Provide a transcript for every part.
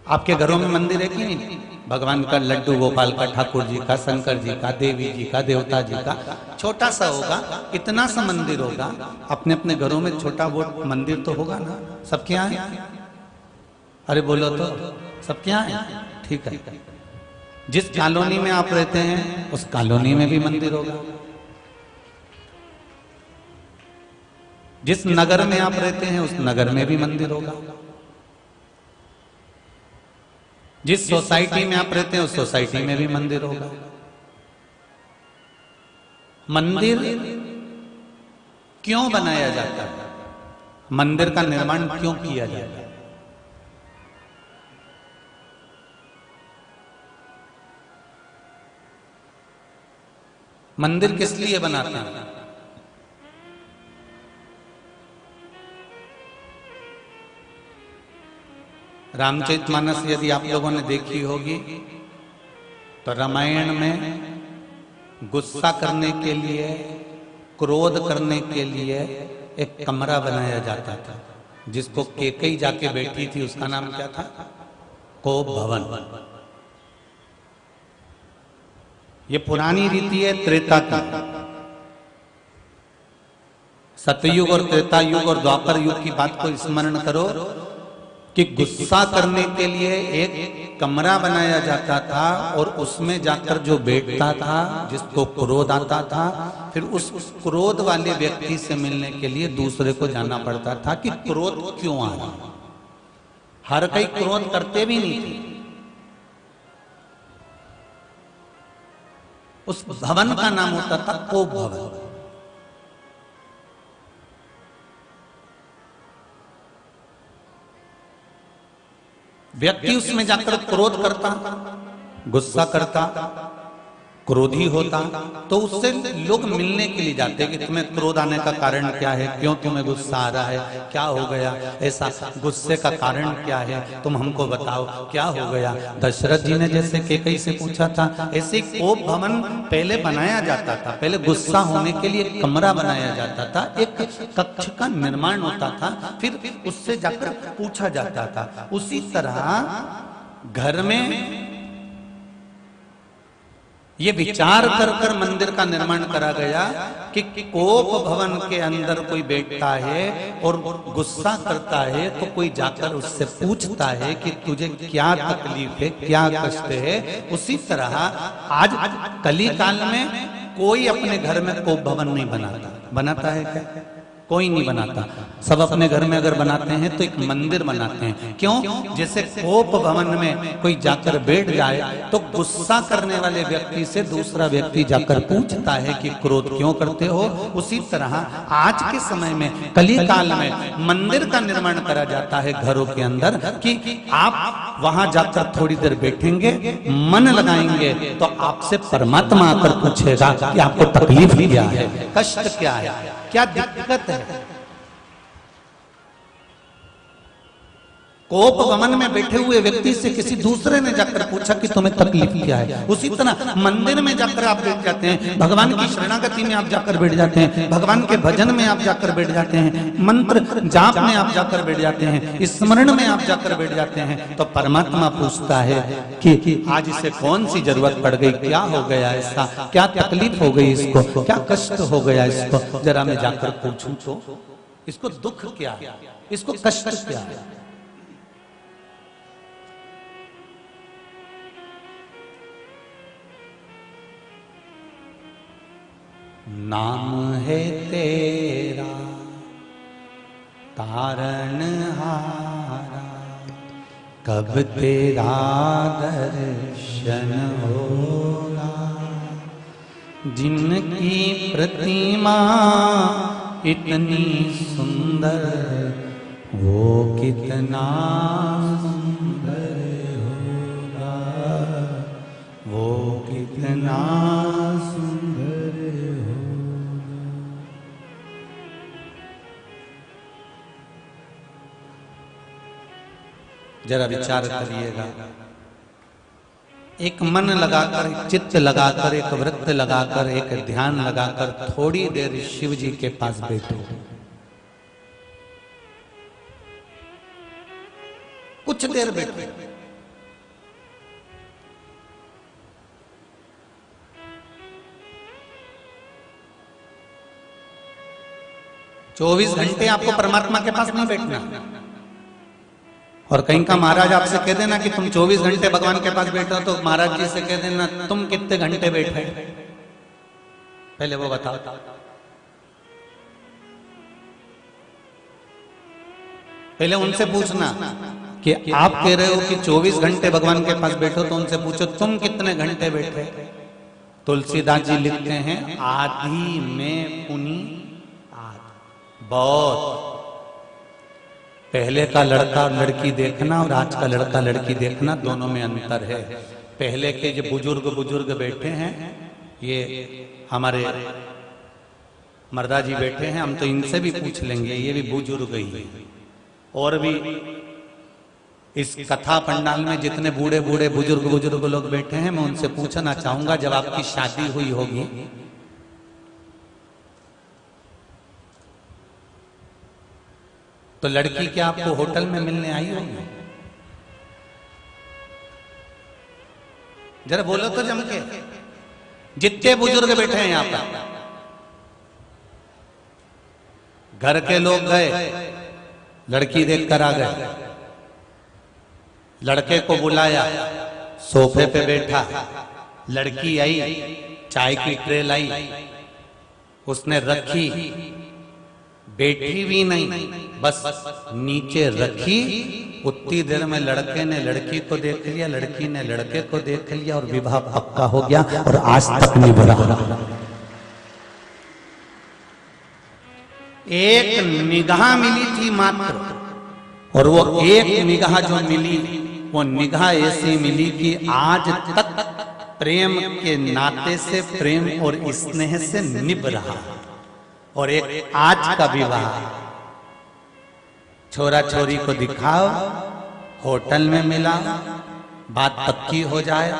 आपके घरों में मंदिर है कि नहीं? भगवान का, लड्डू गोपाल का, ठाकुर जी का, शंकर जी का, देवी जी का, देवता जी का, छोटा सा होगा, इतना सा मंदिर होगा। अपने अपने घरों में छोटा बहुत मंदिर तो होगा ना? सबके यहाँ है? अरे बोलो तो, सबके यहाँ है? ठीक है। जिस कॉलोनी में आप रहते हैं उस कॉलोनी में भी मंदिर होगा। जिस नगर में आप रहते हैं उस नगर में भी मंदिर होगा। जिस सोसाइटी में आप रहते हैं उस सोसाइटी में भी मंदिर होगा। मंदिर क्यों बनाया जाता है? मंदिर का निर्माण क्यों किया जाता है? मंदिर किस लिए बनाते हैं? रामचरितमानस यदि आप लोगों ने देखी होगी तो रामायण में गुस्सा करने के लिए, क्रोध करने के लिए एक कमरा बनाया जाता था, जिसको केकई जाके बैठी थी, उसका नाम क्या था? कोप भवन। ये पुरानी रीति है त्रेता की। सतयुग और त्रेता युग और द्वापर युग की बात को स्मरण करो कि गुस्सा करने के लिए एक कमरा बनाया जाता था और उसमें जाकर जो बैठता था, जिसको क्रोध आता था, फिर उस क्रोध वाले व्यक्ति से मिलने के लिए दूसरे को जाना पड़ता था कि क्रोध क्यों आ रहा। हर कोई क्रोध करते भी नहीं थे। उस भवन का नाम होता था कोप भवन। व्यक्ति उसमें जाकर क्रोध करता, गुस्सा करता, क्रोधी होता, तो उससे लोग मिलने के लिए जाते कि तुम्हें क्रोध आने का कारण क्या है, क्यों तुम्हें गुस्सा आ रहा है, क्या हो गया, ऐसा गुस्से का कारण क्या है, तुम हमको बताओ क्या हो गया। दशरथ जी ने जैसे केकई से पूछा था, ऐसे कोप भवन पहले बनाया जाता था। पहले गुस्सा होने के लिए एक कमरा बनाया जाता था, एक कक्ष का निर्माण होता था, फिर उससे जाकर पूछा जाता था। उसी तरह घर में ये विचार कर कर मंदिर का निर्माण करा गया कि कोप भवन के अंदर कोई बैठता है और गुस्सा करता है तो कोई जाकर उससे पूछता है कि तुझे क्या तकलीफ है, क्या कष्ट है। उसी तरह आज कली काल में कोई अपने घर में कोप भवन नहीं बनाता। बनाता है क्या? कोई नहीं बनाता। सब अपने घर में अगर बनाते हैं तो एक मंदिर बनाते हैं। क्यों? जैसे कोप भवन में कोई जाकर बैठ जाए तो गुस्सा करने वाले व्यक्ति से दूसरा व्यक्ति जाकर पूछता है कि क्रोध क्यों करते हो। उसी तरह आज के समय में कली काल में मंदिर का निर्माण करा जाता है घरों के अंदर कि आप वहां जाकर थोड़ी देर बैठेंगे, मन लगाएंगे तो आपसे परमात्मा आकर पूछेगा कि आपको तकलीफ क्या है, कष्ट क्या है, क्या दिक्कत है। कोप भवन में बैठे हुए व्यक्ति से किसी दूसरे ने जाकर पूछा कि तुम्हें तकलीफ क्या है। उसी तरह मंदिर में जाकर आप बैठ जाते हैं, भगवान की शरणागति में आप जाकर बैठ जाते हैं, भगवान के भजन में आप जाकर बैठ जाते हैं, मंत्र जाप में आप जाकर बैठ जाते हैं, स्मरण में आप जाकर बैठ जाते हैं, तो परमात्मा पूछता है कि आज इसे कौन सी जरूरत पड़ गई, क्या हो गया, ऐसा क्या तकलीफ हो गई, इसको क्या कष्ट हो गया, इसको जरा मैं जाकर पूछूं तो इसको दुख क्या है, इसको कष्ट क्या है। नाम है तेरा तारणहारा, कब तेरा दर्शन होगा। जिनकी प्रतिमा इतनी सुंदर, वो कितना सुंदर होगा, वो कितना सुंदर। जरा विचार करिएगा, एक मन लगाकर, एक चित्त लगाकर, एक वृत्त लगाकर, एक ध्यान लगाकर थोड़ी देर शिव जी के पास बैठो। कुछ देर बैठो, 24 घंटे आपको परमात्मा के पास नहीं बैठना। और कहीं का महाराज आपसे कह देना कि तुम 24 घंटे भगवान के पास बैठो, तो महाराज जी से कह देना तुम कितने घंटे बैठे, पहले वो बताओ। पहले उनसे पूछना कि आप कह रहे हो कि 24 घंटे भगवान के पास बैठो, तो उनसे पूछो तुम कितने घंटे बैठे। तुलसीदास जी लिखते हैं आधी में पुनी आध। बहुत पहले का लड़का और लड़की देखना और आज का लड़का लड़की देखना, दोनों में अंतर है। पहले के जो बुजुर्ग बैठे हैं, ये हमारे मर्दा जी बैठे हैं, हम तो इनसे भी पूछ लेंगे, ये भी बुजुर्ग ही है। और भी इस कथा पंडाल में जितने बूढ़े बूढ़े बुजुर्ग लोग बैठे हैं, मैं उनसे पूछना चाहूंगा जब आपकी शादी हुई होगी तो लड़की क्या आपको होटल में मिलने आई होगी? जरा बोलो तो जम के। जितने बुजुर्ग बैठे हैं यहां पर, घर के लोग गए, लड़की देखकर आ गए, लड़के को बुलाया, सोफे पे बैठा, लड़की आई, चाय की ट्रे लाई, उसने रखी, बैठी भी नहीं, बस नीचे रखी। उतनी देर में लड़के ने लड़की को देख लिया, लड़की ने लड़के को देख लिया और विवाह पक्का हो गया और आज तक नहीं बढ़ा। एक निगाह मिली थी मात्र, और वो एक निगाह जो मिली, वो निगाह ऐसी मिली कि आज तक प्रेम के नाते से, प्रेम और स्नेह से निभ रहा। और एक आज का विवाह, छोरा छोरी को दिखाओ, होटल में मिला, बात पक्की हो जाए,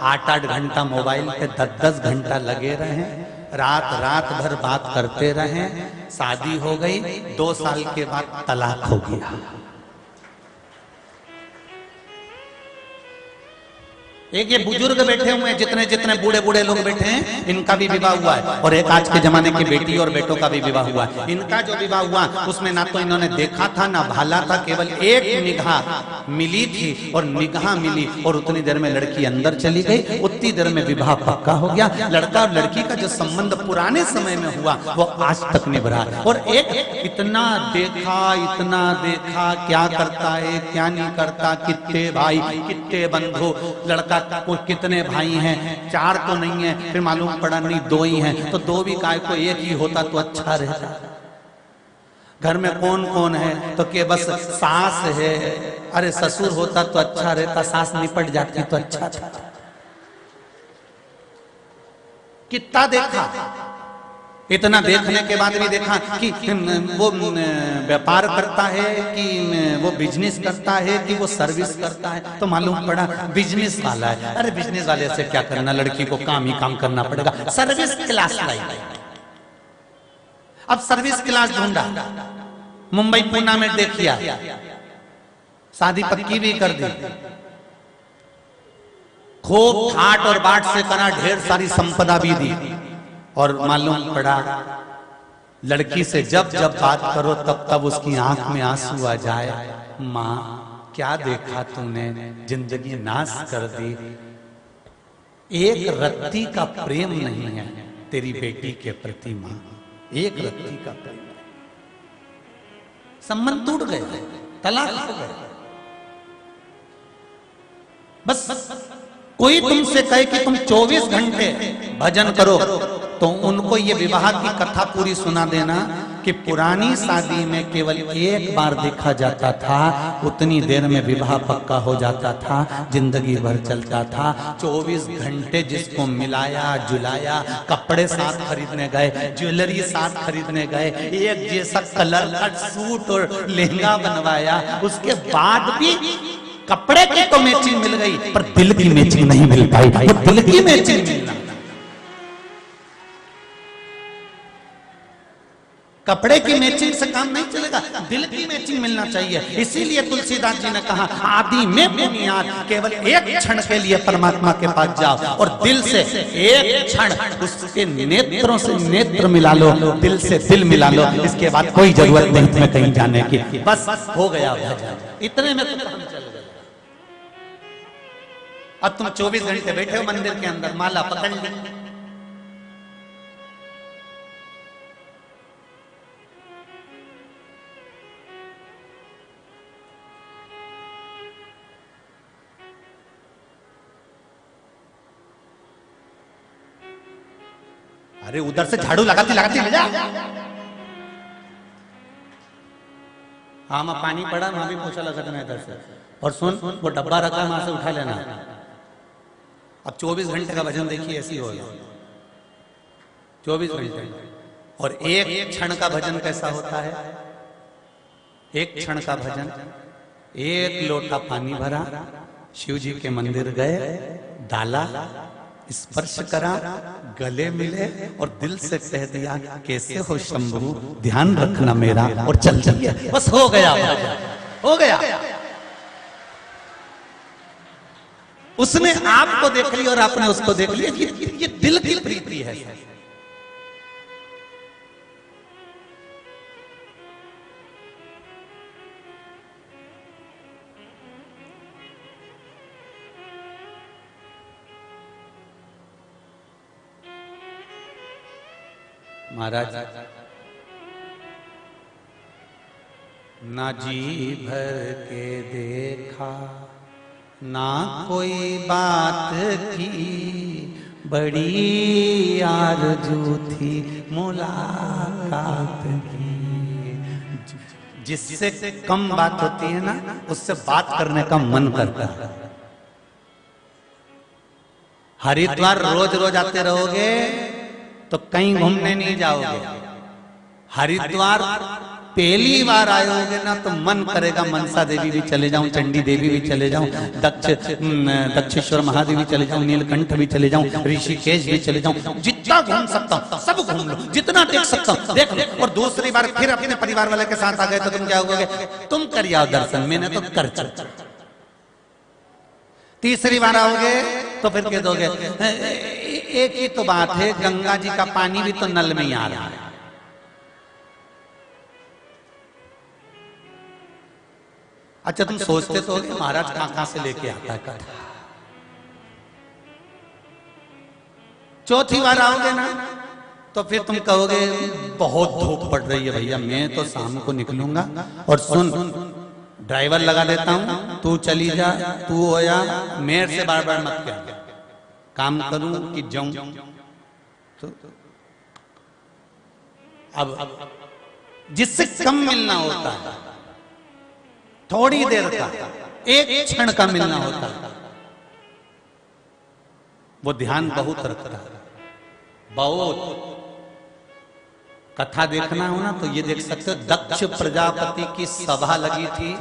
8-8 घंटा मोबाइल पे 10-10 घंटा लगे रहे, रात भर बात करते रहे, शादी हो गई, 2 साल के बाद तलाक हो गया। एक ये बुजुर्ग बैठे हुए हैं, जितने जितने बूढ़े बूढ़े लोग बैठे हैं, इनका भी विवाह हुआ है। और एक आज के जमाने की बेटी और बेटों का भी विवाह हुआ है। इनका जो विवाह हुआ उसमें ना तो इन्होंने देखा था ना भाला था, केवल एक निगाह मिली थी और निगाह मिली और उतनी देर में लड़की अंदर चली गई, उतनी देर में विवाह पक्का हो गया। लड़का और लड़की का जो संबंध पुराने समय में हुआ वो आज तक निभ रहा है। और एक इतना देखा क्या करता है क्या नहीं करता, कितने भाई कितने बंधु, लड़का को कितने भाई हैं, 4 तो नहीं है, फिर मालूम पड़ा नहीं 2 ही हैं, तो 2 भी काय को 1 ही होता तो अच्छा रहता। घर में कौन कौन है, तो के बस सास है, अरे ससुर होता तो अच्छा रहता, सास निपट जाती तो अच्छा था। कितना देखा, इतना देखने के बाद भी देखा कि वो व्यापार करता है कि वो बिजनेस करता है कि वो सर्विस करता है, तो मालूम पड़ा बिजनेस वाला है। अरे बिजनेस वाले से क्या करना, लड़की को काम ही काम करना पड़ेगा, सर्विस क्लास लाई। अब सर्विस क्लास ढूंढा, मुंबई पूना में देखिया, शादी पक्की भी कर दी, खूब ठाट और बाट से करा, ढेर सारी संपदा भी दी। और मालूम पड़ा लड़की से जब जब बात करो तब तब उसकी आंख में आंसू आ जाए, माँ क्या देखा तूने, जिंदगी नाश कर दी। एक रत्ती का प्रेम नहीं है तेरी बेटी के प्रति माँ, एक रत्ती का प्रेम, संबंध टूट गए, तलाक हो गए। बस कोई तुमसे कहे कि तुम 24 घंटे भजन करो, तो उनको ये विवाह की कथा पूरी सुना देना कि पुरानी शादी में केवल एक बार देखा जाता था, उतनी देर में विवाह पक्का हो जाता था, जिंदगी भर चलता था। 24 घंटे जिसको मिलाया जुलाया, कपड़े साथ खरीदने गए, ज्वेलरी साथ खरीदने गए, एक जैसा कलर का सूट और लहंगा बनवाया, उसके बाद भी कपड़े की तो मैचिंग मिल गई पर दिल की मैचिंग नहीं मिल पाई। वो दिल की मैचिंग मिलना, कपड़े की मैचिंग से काम नहीं चलेगा, दिल की मैचिंग मिलना चाहिए। इसीलिए तुलसीदास जी ने कहा आदि में बुनियाद, केवल एक क्षण के लिए परमात्मा के पास जाओ और दिल से एक क्षण उसके नेत्रों से नेत्र मिला लो, दिल से दिल मिला लो। इसके बाद कोई जरूरत नहीं तुम्हें कहीं जाने की, बस हो गया भजन। इतने में तो काम चल गया। अब तुम 24 घंटे बैठे हो मंदिर के अंदर, माला पकड़ ली, अरे उधर से झाड़ू लगाती लगाती ले जा। हाँ मैं पानी पड़ा, वहां भी पोछा लगा सकना इधर से। और सुन, वो डब्बा रखा वहां से उठा लेना। अब 24 घंटे का भजन देखिए ऐसी होगा, 24 घंटे। और एक क्षण का भजन कैसा होता है? एक क्षण का भजन, एक लोटा पानी भरा, शिव जी के मंदिर गए, डाला, स्पर्श करा, गले मिले और दिल से कह दिया कैसे हो शंभू, ध्यान रखना मेरा, और चल दिया। बस हो गया, हो गया। उसने आपको देख लिया और आपने उसको देख लिया। ये दिल की प्रीति है। महाराज, ना जी भर के देखा, ना कोई बात की, बड़ी आरज़ू थी मुलाकात की। जिससे कम बात होती है ना, उससे बात करने का मन करता है। हरिद्वार रोज रोज आते रहोगे तो कहीं घूमने नहीं जाओगे। हरिद्वार पहली बार आयोगे ना तो मन करेगा मनसा देवी भी चले जाऊं, चंडी देवी भी चले जाऊं, दक्षेश्वर महादेव भी चले जाऊं, नीलकंठ भी चले जाऊं, ऋषिकेश भी चले जाऊं। जितना घूम सकता हूं सब घूम लो, जितना देख सकता हूं देख लो। और दूसरी बार फिर अपने परिवार वाले के साथ आ गए तो तुम क्या होगे? तुम कर आओ दर्शन, मैंने तो कर चल। तीसरी बार आओगे तो फिर कह दोगे एक ही तो बात है, गंगा जी का पानी भी तो नल में ही आ रहा है। अच्छा तुम सोचते तो होगे महाराज कहां से लेके आता है कथा। चौथी बार आओगे ना तो फिर तुम कहोगे बहुत धूप पड़ रही है भैया, मैं तो शाम को निकलूंगा। और सुन, ड्राइवर लगा देता हूं, तू चली जा, तू हो जा, मेरे से बार बार मत कह, काम करूं कि जाऊं। तो अब जिससे कम मिलना होता है, थोड़ी देर का, एक क्षण का मिलना होता है, वो ध्यान बहुत रखता है, बहुत। कथा देखना हो ना तो ये देख सकते हो, दक्ष प्रजापति की सभा लगी थी,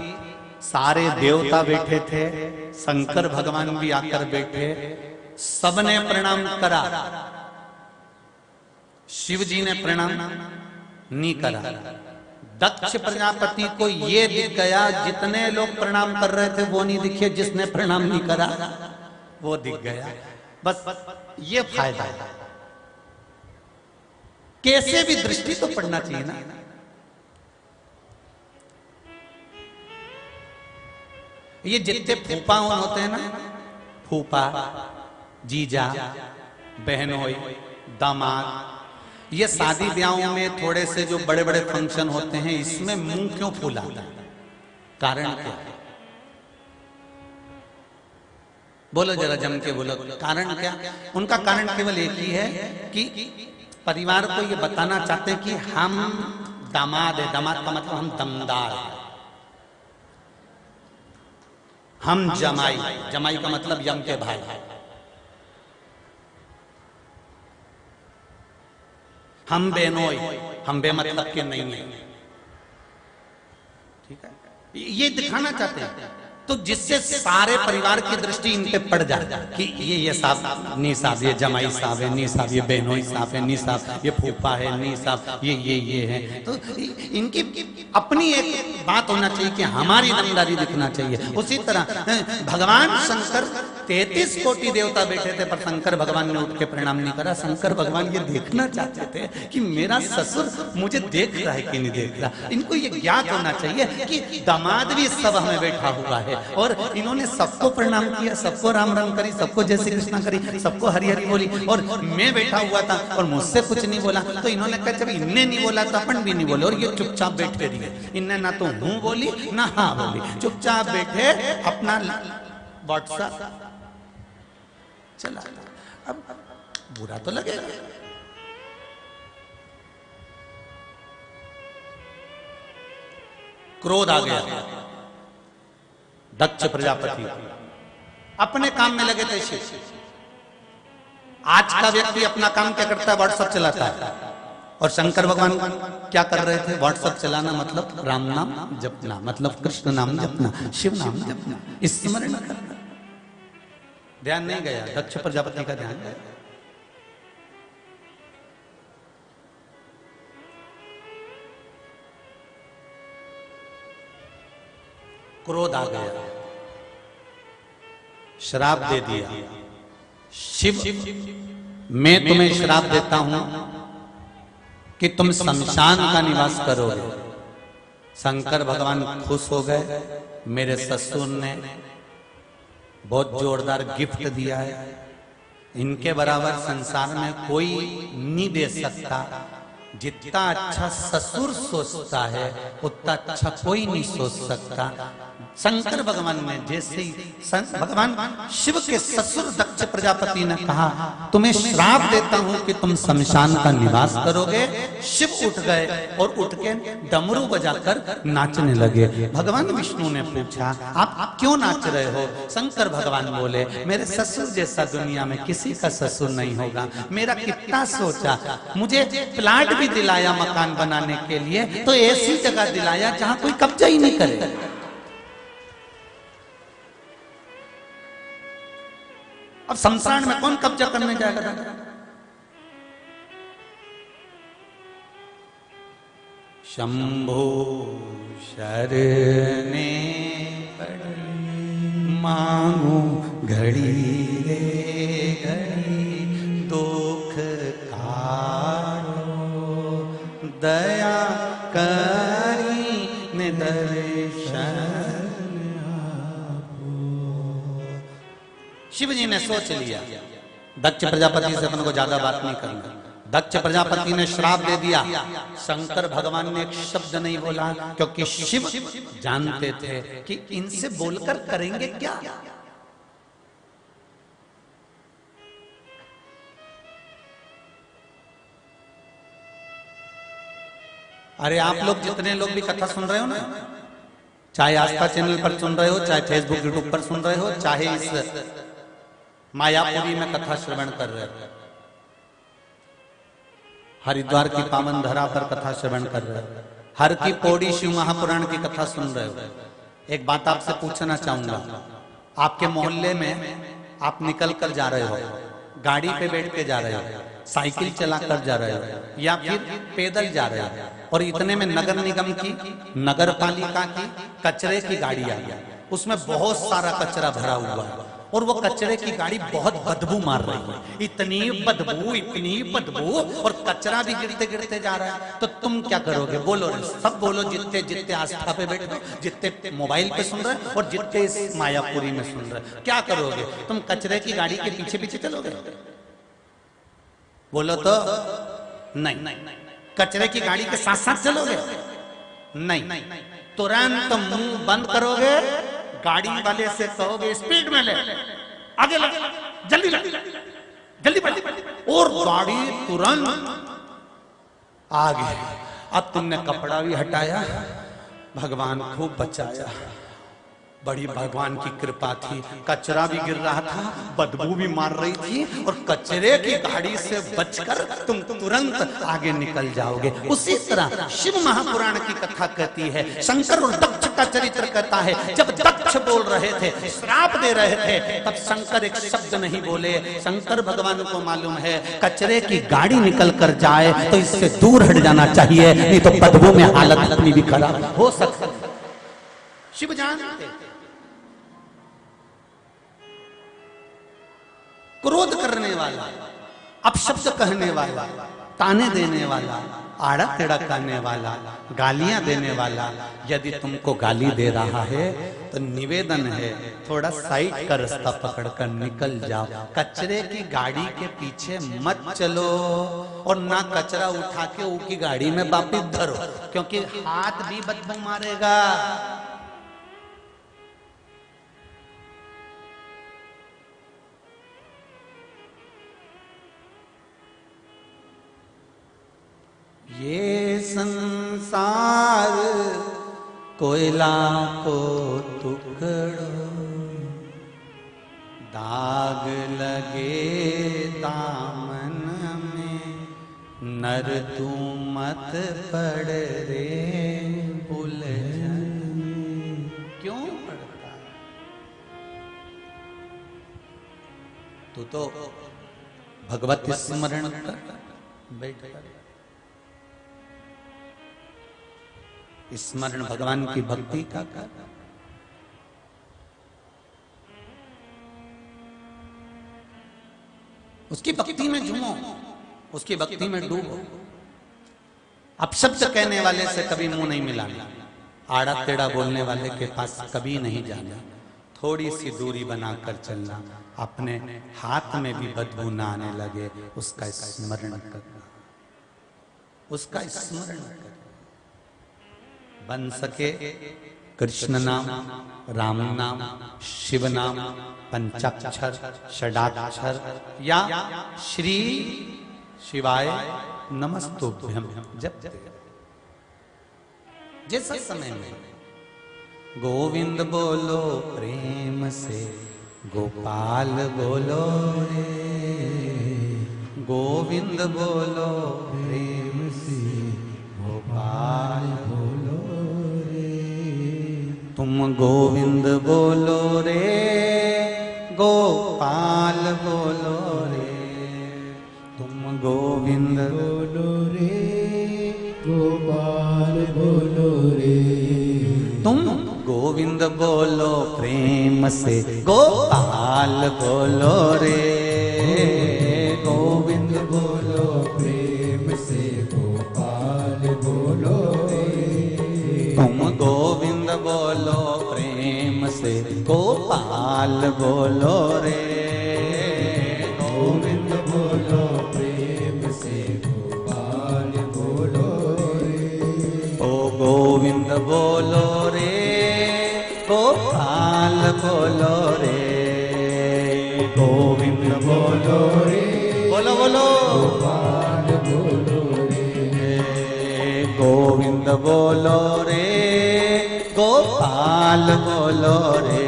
सारे देवता बैठे थे, शंकर भगवान भी आकर बैठे, सबने प्रणाम करा, शिव जी ने प्रणाम नहीं करा। दक्ष प्रजापति को ये दिख गया, जितने लोग प्रणाम कर रहे थे वो नहीं दिखे, जिसने प्रणाम नहीं करा वो दिख गया। बस ये फायदा है। कैसे भी दृष्टि तो पड़ना चाहिए ना। ये जितने फूफा होते हैं ना, फूफा, जीजा, बहनोई, दामाद, ये शादी ब्याहों में थोड़े से जो बड़े बड़े फंक्शन होते हैं, इसमें मुंह क्यों फूलाता है? कारण क्या है? बोलो जरा जम के बोलो, कारण क्या? उनका कारण केवल एक ही है कि परिवार को ये बताना चाहते हैं कि हम दामाद है। दामाद का मतलब हम दमदार है। हम जमाई, जमाई का मतलब यम के भाई है। हम बेनोई, हम बेमतलब के नहीं है। ठीक है, ये दिखाना चाहते हैं तो जिससे सारे परिवार की दृष्टि इन पे पड़ जाए कि ये साहब नी साहब, ये जमाई साहब है, नी साहब ये बहनोई साहब है, नी साहब ये फूफा है, नी साहब ये है। तो इनकी अपनी एक बात होना चाहिए कि हमारी दमदारी दिखना चाहिए। उसी तरह भगवान शंकर 33 कोटि देवता बैठे थे, पर शंकर भगवान ने उठ के प्रणाम नहीं करा। शंकर भगवान ये देखना चाहते थे कि मेरा ससुर मुझे देख रहा है कि नहीं देख रहा। इनको ये ज्ञात होना चाहिए कि दामाद भी इस सभा में बैठा हुआ है, और इन्होंने सबको प्रणाम किया, सबको राम राम करी, सबको जय श्री कृष्णा करी, सबको हरि हरि बोली, और मैं बैठा हुआ था और मुझसे कुछ नहीं बोला। तो इन्होंने कहा जब इनने नहीं बोला तो अपन भी नहीं बोले, और ये चुपचाप बैठे रहिए। इनने ना तो हूं बोली ना हाँ बोली, चुपचाप बैठे अपना व्हाट्सएप चला। अब बुरा तो लगेगा। क्रोध आ गया। दक्ष प्रजापति अपने काम में लगे थे। आज का व्यक्ति अपना काम क्या करता है? व्हाट्सएप चलाता है। और शंकर भगवान क्या कर रहे थे? व्हाट्सएप चलाना मतलब राम नाम जपना, मतलब कृष्ण नाम जपना, शिव नाम जपना, स्मरण करना। ध्यान नहीं गया, दक्ष प्रजापति का ध्यान गया। क्रोध आ गया, श्राप दे दिया। शिव, मैं तुम्हें श्राप देता हूं कि तुम शमशान का निवास करोगे। शंकर भगवान खुश हो गए। मेरे ससुर ने बहुत जोरदार गिफ्ट दिया है, इनके बराबर संसार में कोई नहीं दे सकता। जितना अच्छा ससुर सोचता है उतना अच्छा कोई नहीं सोच सकता। शंकर भगवान ने जैसे ही भगवान शिव के ससुर दक्ष प्रजापति ने कहा तुम्हें श्राप देता हूं कि तुम शमशान का निवास करोगे, शिव उठ गए और उठ के डमरू बजाकर नाचने लगे। भगवान विष्णु ने पूछा आप क्यों नाच रहे हो? शंकर भगवान बोले मेरे ससुर जैसा दुनिया में किसी का ससुर नहीं होगा। मेरा कितना सोचा, मुझे प्लाट भी दिलाया मकान बनाने के लिए, तो ऐसी जगह दिलाया जहां कोई कब्जा ही नहीं करे। अब शमशान में कौन कब्जा करने जाएगा? शंभो शरणे पड़ी मांगू घड़ी रे घड़ी, दुख काटो दया करी निदर्शन। शिव जी ने सोच लिया दक्ष प्रजापति से अपन को ज्यादा बात नहीं करना। दक्ष प्रजापति ने श्राप दे दिया। शंकर भगवान ने एक शब्द नहीं बोला, क्योंकि शिव जानते थे कि इनसे बोलकर करेंगे क्या। अरे आप लोग जितने लोग भी कथा सुन रहे हो ना, चाहे आस्था चैनल पर सुन रहे हो, चाहे फेसबुक यूट्यूब पर सुन रहे हो, चाहे इस मायापुरी में कथा श्रवण कर रहे हो, हरिद्वार की पावन धरा पर कथा श्रवण कर रहे हो, हर की पौड़ी शिव महापुराण की कथा सुन रहे हो, एक बात आपसे पूछना चाहूंगा। आपके मोहल्ले में आप निकल कर जा रहे हो, गाड़ी पे बैठ के जा रहे हो, साइकिल चला कर जा रहे हो, या फिर पैदल जा रहे हो, और इतने में नगर निगम की, नगर पालिका की कचरे की गाड़ी आ गई। उसमें बहुत सारा कचरा भरा हुआ है और वो कचरे की गाड़ी बहुत बदबू मार रही है। इतनी बदबू, और कचरा भी गिरते गिरते जा रहा है। तो तुम क्या करोगे? बोलो, सब बोलो, जितने जितने आस्था पे बैठे हो, जितने मोबाइल पे सुन रहे और जितने इस मायापुरी में सुन रहे, क्या करोगे? तुम कचरे की गाड़ी के पीछे पीछे चलोगे? बोलो तो नहीं। कचरे की गाड़ी के साथ साथ चलोगे? नहीं। तुरंत मुंह बंद करोगे, गाड़ी वाले से कहोगे स्पीड में ले, आगे लगे, जल्दी बढ़, और गाड़ी तुरंत आगे। अब तुमने कपड़ा भी हटाया, भगवान खूब बचाया, बड़ी भगवान की कृपा थी। कचरा भी गिर रहा था, बदबू भी मार रही थी, और कचरे की गाड़ी से बचकर तुम तुरंत आगे निकल जाओगे। उसी तरह शिव महापुराण की कथा कहती है, शंकर और दक्ष का चरित्र कहता है, जब दक्ष बोल रहे थे, श्राप दे रहे थे, तब शंकर एक शब्द नहीं बोले। शंकर भगवान को मालूम है कचरे की गाड़ी निकल कर जाए तो इससे दूर हट जाना चाहिए, नहीं तो बदबू में हालत अपनी भी खराब हो सकती है। शिव जानते, क्रोध करने वाला, अपशब्द कहने वाला, ताने देने वाला, आड़ा टेढ़ा करने वाला, गालियां देने वाला, यदि तुमको गाली दे रहा है तो निवेदन है थोड़ा साइड का रास्ता पकड़कर निकल जाओ, कचरे की गाड़ी के पीछे मत चलो और ना कचरा उठा के वो की गाड़ी में वापिस धरो, क्योंकि हाथ भी बदबू मारेगा। ये संसार कोयला को टुकड़ो, दाग लगे दामन में, नर तू मत पड़ रे उलझन। क्यों पड़ता? तू तो भगवत स्मरण कर बैठ कर, स्मरण भगवान की भक्ति का कर, उसकी भक्ति में झूमो, उसकी भक्ति में डूबो। अपशब्द कहने वाले से कभी मुंह नहीं मिलाना, आड़ा टेढ़ा बोलने वाले के पास कभी नहीं जाना, थोड़ी सी दूरी बनाकर चलना, अपने हाथ में भी बदबू ना आने लगे उसका स्मरण करना, उसका स्मरण करना। बन सके कृष्ण नाम, राम नाम, शिव नाम, पंचाक्षर, षडाक्षर या श्री शिवाय नमस्तुभ्यम जपते। जिस समय में गोविंद बोलो प्रेम से, गोपाल बोलो रे, गोविंद बोलो प्रेम से, गोपाल बोलो रे, तुम गोविंद बोलो रे, गोपाल बोलो रे, तुम गोविंद बोलो रे, गोपाल बोलो रे, तुम गोविंद बोलो प्रेम से, गोपाल बोलो रे, गोविंद बोलो प्रेम से, गोपाल बोलो रे, तुम गोविंद बोलो प्रेम से, गोपाल बोलो रे, गोविंद बोलो प्रेम से, गोपाल बोलो रे, ओ गोविंद बोलो रे, गोपाल बोलो रे, गोविंद बोलो रे, बोलो बोलो, गोपाल बोलो रे, गोविंद बोलो रे, गोपाल बोलो रे,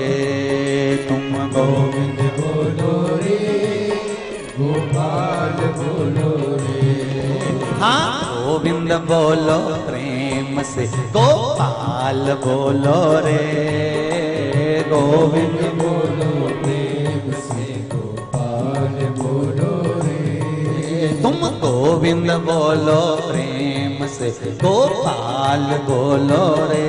तुम गोविंद बोलो रे, गोपाल बोलो रे, हाँ गोविंद बोलो प्रेम से, गोपाल बोलो रे, गोविंद बोलो प्रेम से, गोपाल बोलो रे, तुम गोविंद बोलो प्रेम से, गोपाल बोलो रे,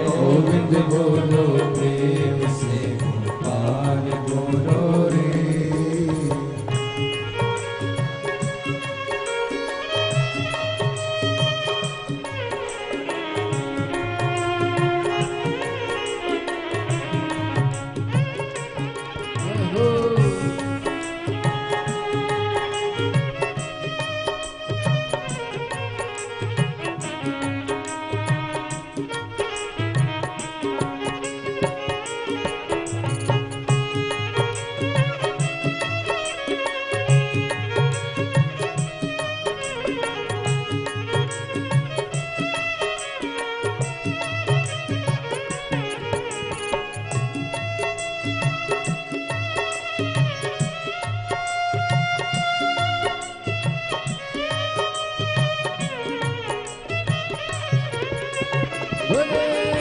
गोविंद बोलो प्रेम से, गोपाल बोलो रे। बोले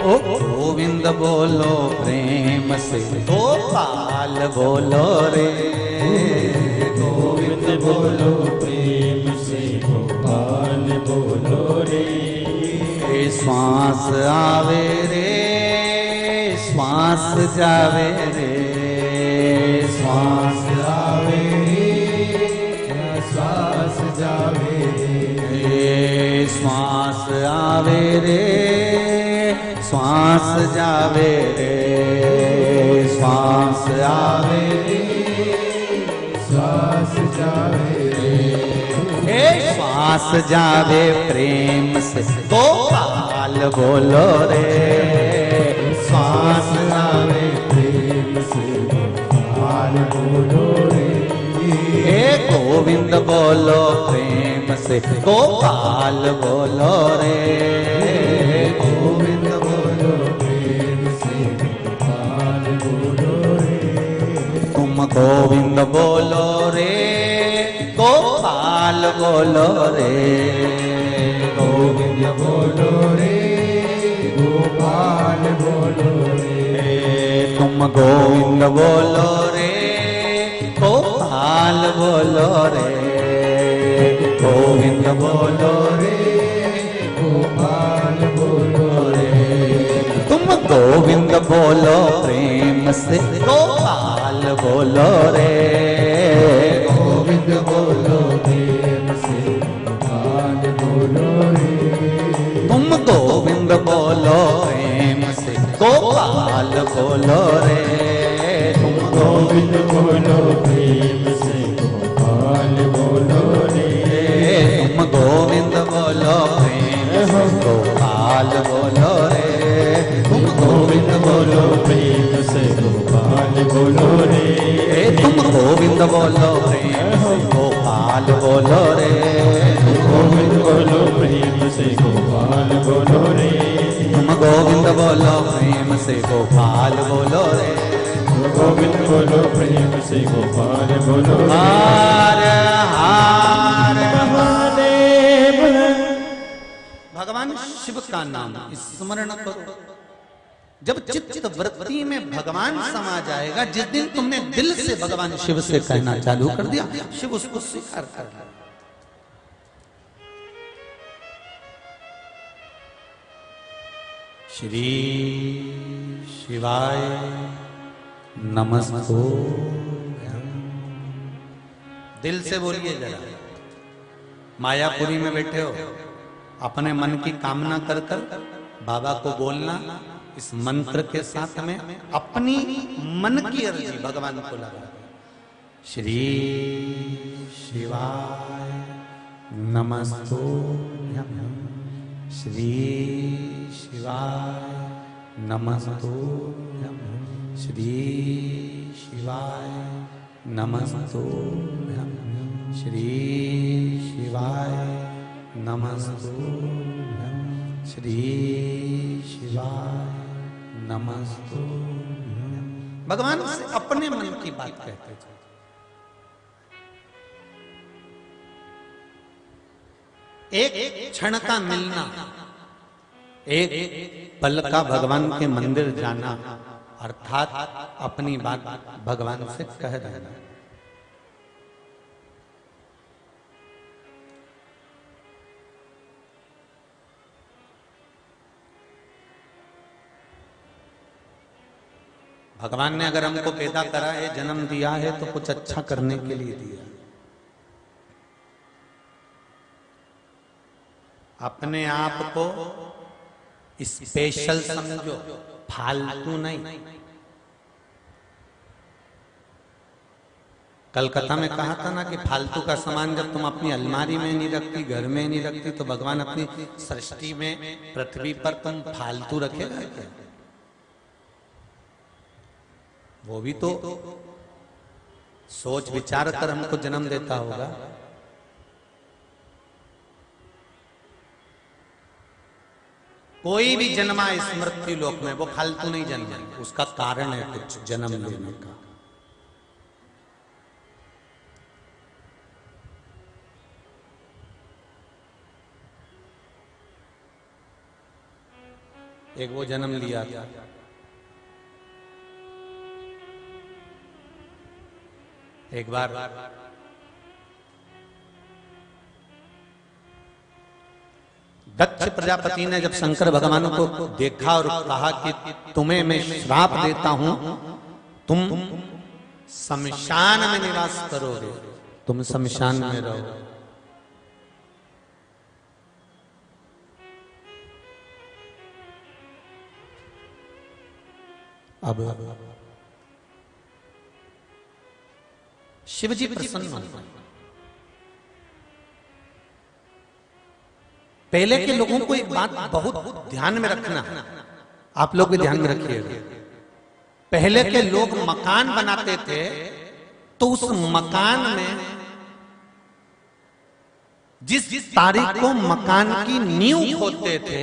ओ गोविंद बोलो प्रेम से, गोपाल बोलो रे। गोविंद बोलो प्रेम से, गोपाल बोलो रे। श्वास आवे रे, श्वास जावे रे, श्वास आवे रे, श्वास जावे रे। श्वास आवे रे, श्वास जावे रे, श्वास आवे रे, श्वास जावे रे। श्वास जावे प्रेम से, गोपाल बोलो रे। श्वास जावे प्रेम से, गोपाल बोलो रे। गोविंद बोलो प्रेम से, गोपाल बोलो रे। गोविंद बोलो प्रेम से, गोपाल बोलो रे। तुम गोविंद बोलो रे, गोपाल बोलो रे। गोविंद बोलो रे, गोपाल बोलो रे। तुम गोविंद बोलो रे, गोपाल बोलो रे। गोविंद बोलो रे, गोपाल बोलो रे। तुम गोविंद बोलो प्रेम से, गोपाल बोलो रे। गोविंद बोलो प्रेम से, गोपाल बोलो रे। तुम गोविंद बोलो प्रेम से, गोपाल बोलो रे। तुम गोविंद बोलो प्रेम से, गोपाल बोलो रे। तुम गोविंद बोलो प्रेम से, गोपाल बोलो रे। तुम गोविंद बोलो प्रेम से, गोपाल बोलो रे। तुम गोविंद बोलो प्रेम से, गोपाल बोलो रे। गोविंद बोलो प्रेम से, गोपाल बोलो रे। तुम गोविंद बोलो प्रेम से, गोपाल बोलो रे। गोविंद बोलो प्रेम से, गोपाल बोलो रे। हार हार महादेव। भगवान शिव का नाम स्मरण करो। जब चित्त वृत्ति में भगवान समा जाएगा, जिस दिन तुमने दिल से भगवान शिव से कहना चालू कर दिया, शिव उसको स्वीकार कर लिया। श्री शिवाय नमस्ते। दिल से बोलिए जरा। मायापुरी में बैठे हो, अपने मन की कामना कर कर बाबा को बोलना। इस मंत्र के साथ में अपनी मन की अर्जी भगवान को लगा। श्री शिवाय नमस्तुभ्यं, श्री शिवाय नमस्तुभ्यं, श्री शिवाय नमस्तुभ्यं, श्री शिवाय नमस्तुभ्यं, श्री शिवाय नमस्तुभ्यं। भगवान से अपने मन की बात कहते थे। एक क्षण का मिलना, एक पल का भगवान के मंदिर जाना, अर्थात अपनी बात भगवान से कह देना। भगवान ने अगर हमको पैदा करा है, जन्म दिया है, तो कुछ अच्छा करने के लिए दिया। अपने आप को स्पेशल समझो, फालतू नहीं। कलकत्ता में कहा था ना कि फालतू का सामान जब तुम अपनी अलमारी में नहीं रखती, घर में नहीं रखती, तो भगवान अपनी सृष्टि में, पृथ्वी पर तुम फालतू रखेगा क्या? वो भी तो सोच विचार कर हमको जन्म देता होगा। कोई भी जन्मा इस मृत्यु लोक में, वो फालतू नहीं जन्मा, उसका कारण है कुछ जन्म लेने का। एक वो जन्म लिया था, एक बार दक्ष प्रजापति ने जब शंकर भगवान को देखा और कहा कि तुम्हें मैं श्राप देता हूं, तुम शमशान में निवास करोगे, तुम शमशान में रहो। अब शिवजी प्रसन्न हुए। पहले के लोगों को एक बात बहुत ध्यान में रखना, आप लोग भी ध्यान में रखिएगा। पहले के लोग मकान बनाते थे तो उस मकान में जिस तारीख को मकान की नींव खोदते थे,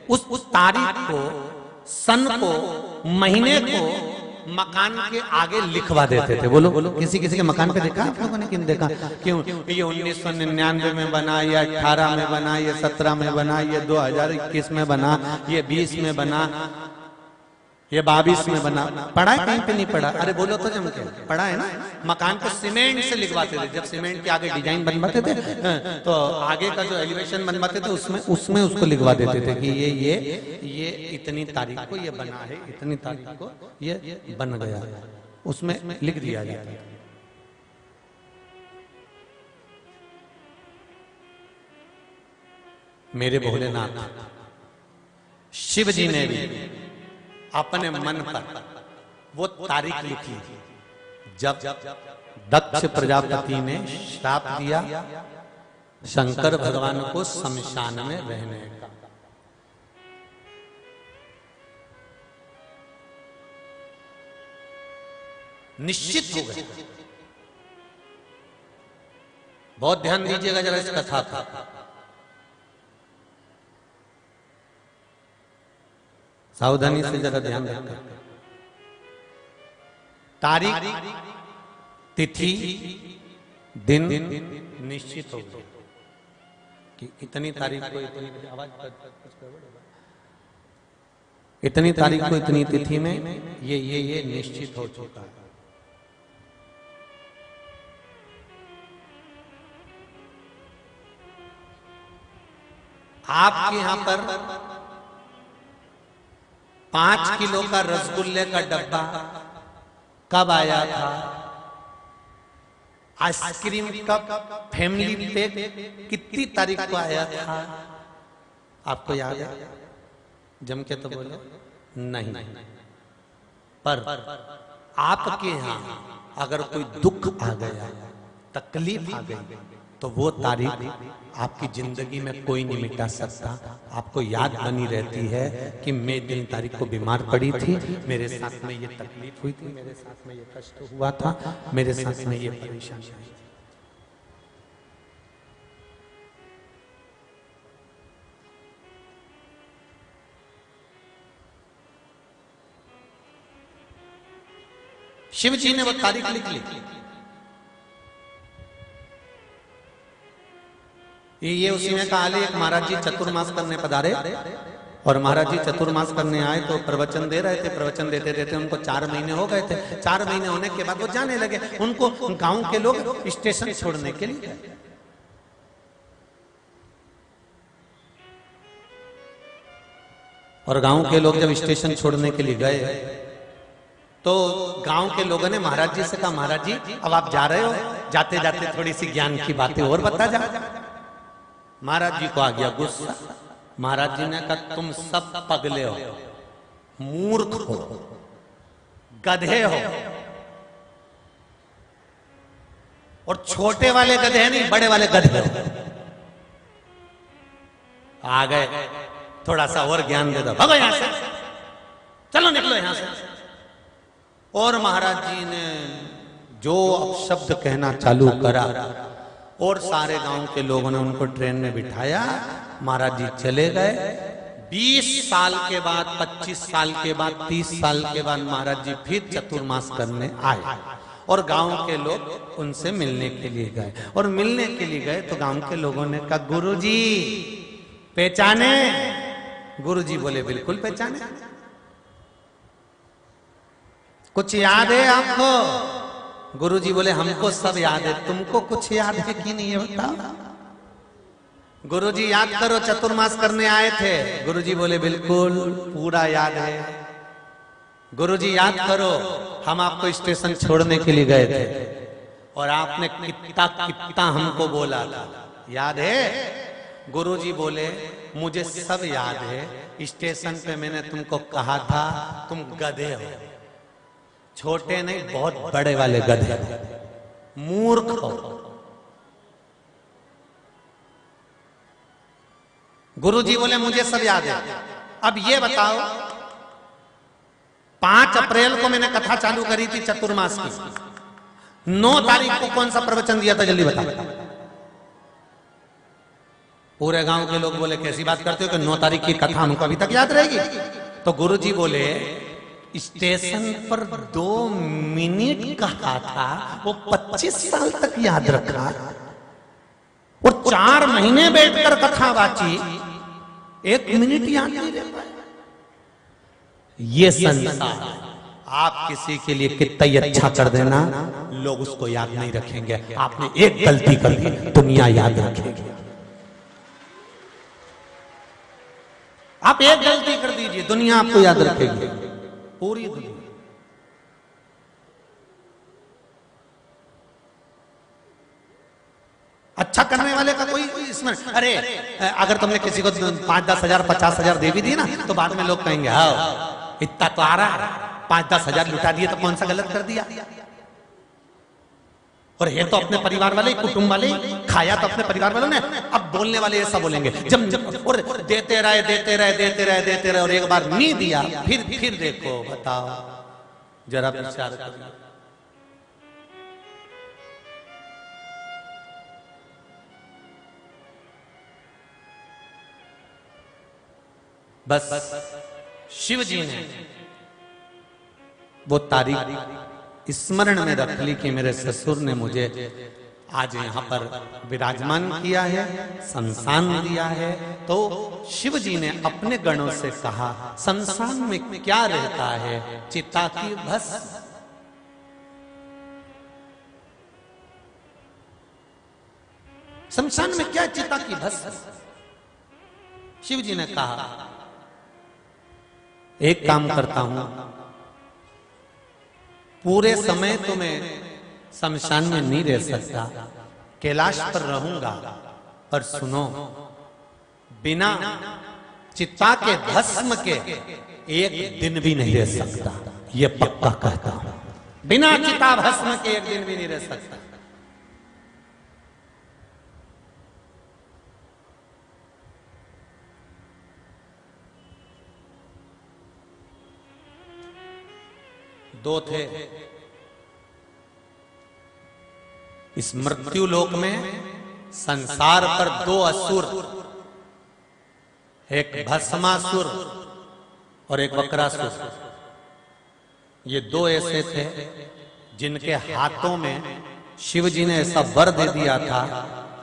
उस तारीख को, सन को, महीने को मकान के आगे लिखवा देते थे। बोलो बोलो, किसी किसी के मकान पे देखा आप लोगों ने? किन देखा? क्यों? ये 1999 में बना, ये 18 में बना, ये 17 में बना, ये 2021 में बना, ये 20 में बना, ये 22 में बना। पढ़ा है कहीं पे? नहीं पढ़ा। अरे बोलो तो जम के पढ़ा है ना। मकान को सीमेंट से लिखवाते थे। जब सीमेंट के आगे डिजाइन बनवाते थे तो आगे का जो एलिवेशन बनवाते थे उसमें उसको लिखवा देते थे कि ये इतनी तारीख को ये बना है, इतनी तारीख को ये बन गया, उसमें लिख दिया जाता था। मेरे भोलेनाथ शिव जी ने भी अपने मन पर वो तारीख लिखी जब दक्ष प्रजापति ने श्राप दिया शंकर भगवान को शमशान में रहने का। निश्चित हो गए। बहुत ध्यान दीजिएगा जरा इस कथा का। सावधानी से जरा ध्यान रखना। तारीख, तिथि, दिन निश्चित हो गए कि इतनी तारीख को इतनी तारीख को इतनी तिथि में ये निश्चित हो चुका है। आपके यहां पर 5 किलो का रसगुल्ले का डब्बा कब आया था? आइसक्रीम कप फैमिली पैक कितनी तारीख को आया था? आपको याद है? जम के तो बोलो नहीं। पर आपके यहां अगर कोई दुख आ गया, तकलीफ आ गई, तो वो तारीख आपकी जिंदगी में कोई नहीं मिटा सकता। आपको याद बनी रहती है कि मैं दिन तारीख को बीमार पड़ी थी, मेरे साथ में ये तकलीफ हुई थी, मेरे साथ में ये कष्ट हुआ था, मेरे साथ में ये परेशानी आई थी। शिव जी ने वो तारीख लिख ली। ये उसी में कहा एक महाराज जी चतुर्मास करने पधारे और महाराज जी चतुर्मास करने आए तो प्रवचन दे रहे थे। प्रवचन देते देते उनको 4 महीने हो गए थे। 4 महीने होने के बाद वो जाने लगे। उनको गांव के लोग स्टेशन छोड़ने के लिए गए। और गांव के लोग जब स्टेशन छोड़ने के लिए गए तो गांव के लोगों ने महाराज जी से कहा, महाराज जी अब आप जा रहे हो, जाते जाते थोड़ी सी ज्ञान की बातें और बता जा। महाराज जी को आ गया गुस्सा। महाराज जी ने कहा, तुम सब पगले हो, मूर्ख हो, गधे हो, और छोटे वाले गधे नहीं, बड़े वाले गधे हो। आ गए, थोड़ा सा और ज्ञान दे दो, भागो यहां से, चलो निकलो यहां से। और महाराज जी ने जो शब्द कहना चालू करा और सारे गांव के लोगों ने उनको ट्रेन में बिठाया। महाराज जी चले गए। 20 साल के बाद, 25 साल के बाद, 30 साल के बाद महाराज जी फिर चतुर्मास करने आए और गांव के लोग उनसे मिलने के लिए गए। और मिलने के लिए गए तो गांव के लोगों ने कहा, गुरुजी पहचाने, गुरुजी बोले बिल्कुल पहचाने। कुछ याद है आपको? गुरुजी बोले हमको सब याद है, तुमको कुछ याद है कि नहीं है बताओ। गुरुजी याद करो, चतुर्मास करने आए थे। गुरुजी बोले बिल्कुल पूरा याद है। गुरुजी याद करो, हम आपको स्टेशन छोड़ने के लिए गए थे और आपने कितना कितना हमको बोला था, याद है? गुरुजी बोले मुझे सब याद है। स्टेशन पे मैंने तुमको कहा था तुम गधे हो, छोटे नहीं बहुत बड़े वाले गधे, मूर्ख हो। गुरुजी बोले मुझे सब याद है। अब ये बताओ, 5 अप्रैल को मैंने कथा चालू करी थी चतुर्मास की, 9 तारीख को कौन सा प्रवचन दिया था जल्दी बताओ। पूरे गांव के लोग बोले कैसी बात करते हो कि 9 तारीख की कथा हमको अभी तक याद रहेगी। तो गुरुजी बोले स्टेशन पर 2 मिनट कहा था, वो 25 साल तक याद रखा और 4 महीने बैठकर कथा बाची, 1 मिनट याद नहीं रह पाए। ये संसार, आप किसी के लिए कितना ही अच्छा कर देना, लोग उसको याद नहीं रखेंगे। आपने एक गलती कर दी, दुनिया याद रखेगी। आप एक गलती कर दीजिए, दुनिया आपको याद रखेगी, पूरी दुनिया। अच्छा करने वाले का कोई इसमें, अरे अगर तुमने किसी को 5-10 हजार 50 हजार दे भी दी ना, तो बाद में लोग कहेंगे हाँ इतना तो आ रहा है, 5-10 हजार लुटा दिए तो कौन सा गलत कर दिया। और ये तो अपने परिवार वाले, कुटुंब वाले, खाया तो अपने परिवार वालों ने। अब बोलने वाले ऐसा बोलेंगे, जब और देते रहे देते रहे देते रहे देते रहे और एक बार नहीं दिया, फिर देखो, बताओ जरा विचार करो। बस शिव जी ने वो तारीख स्मरण में रख ली कि मेरे ससुर ने मुझे आज यहाँ पर विराजमान किया है, संसान दिया है। तो शिव जी ने अपने गणों से कहा संसान में क्या रहता है, चिता की भस्म। शमशान में क्या चिता की भस्म। शिव जी ने कहा एक काम करता हूं, पूरे समय तो मैं शमशान में नहीं रह सकता, कैलाश पर रहूंगा, पर सुनो, बिना चिता के भस्म के एक दिन भी नहीं रह सकता, ये पक्का कहता हूं। बिना चिता भस्म के एक दिन भी नहीं रह सकता। दो थे इस मृत्यु लोक में, संसार पर 2 असुर, एक भस्मासुर और एक वक्रासुर। ये 2 ऐसे थे जिनके हाथों में शिव जी ने ऐसा वर दे दिया था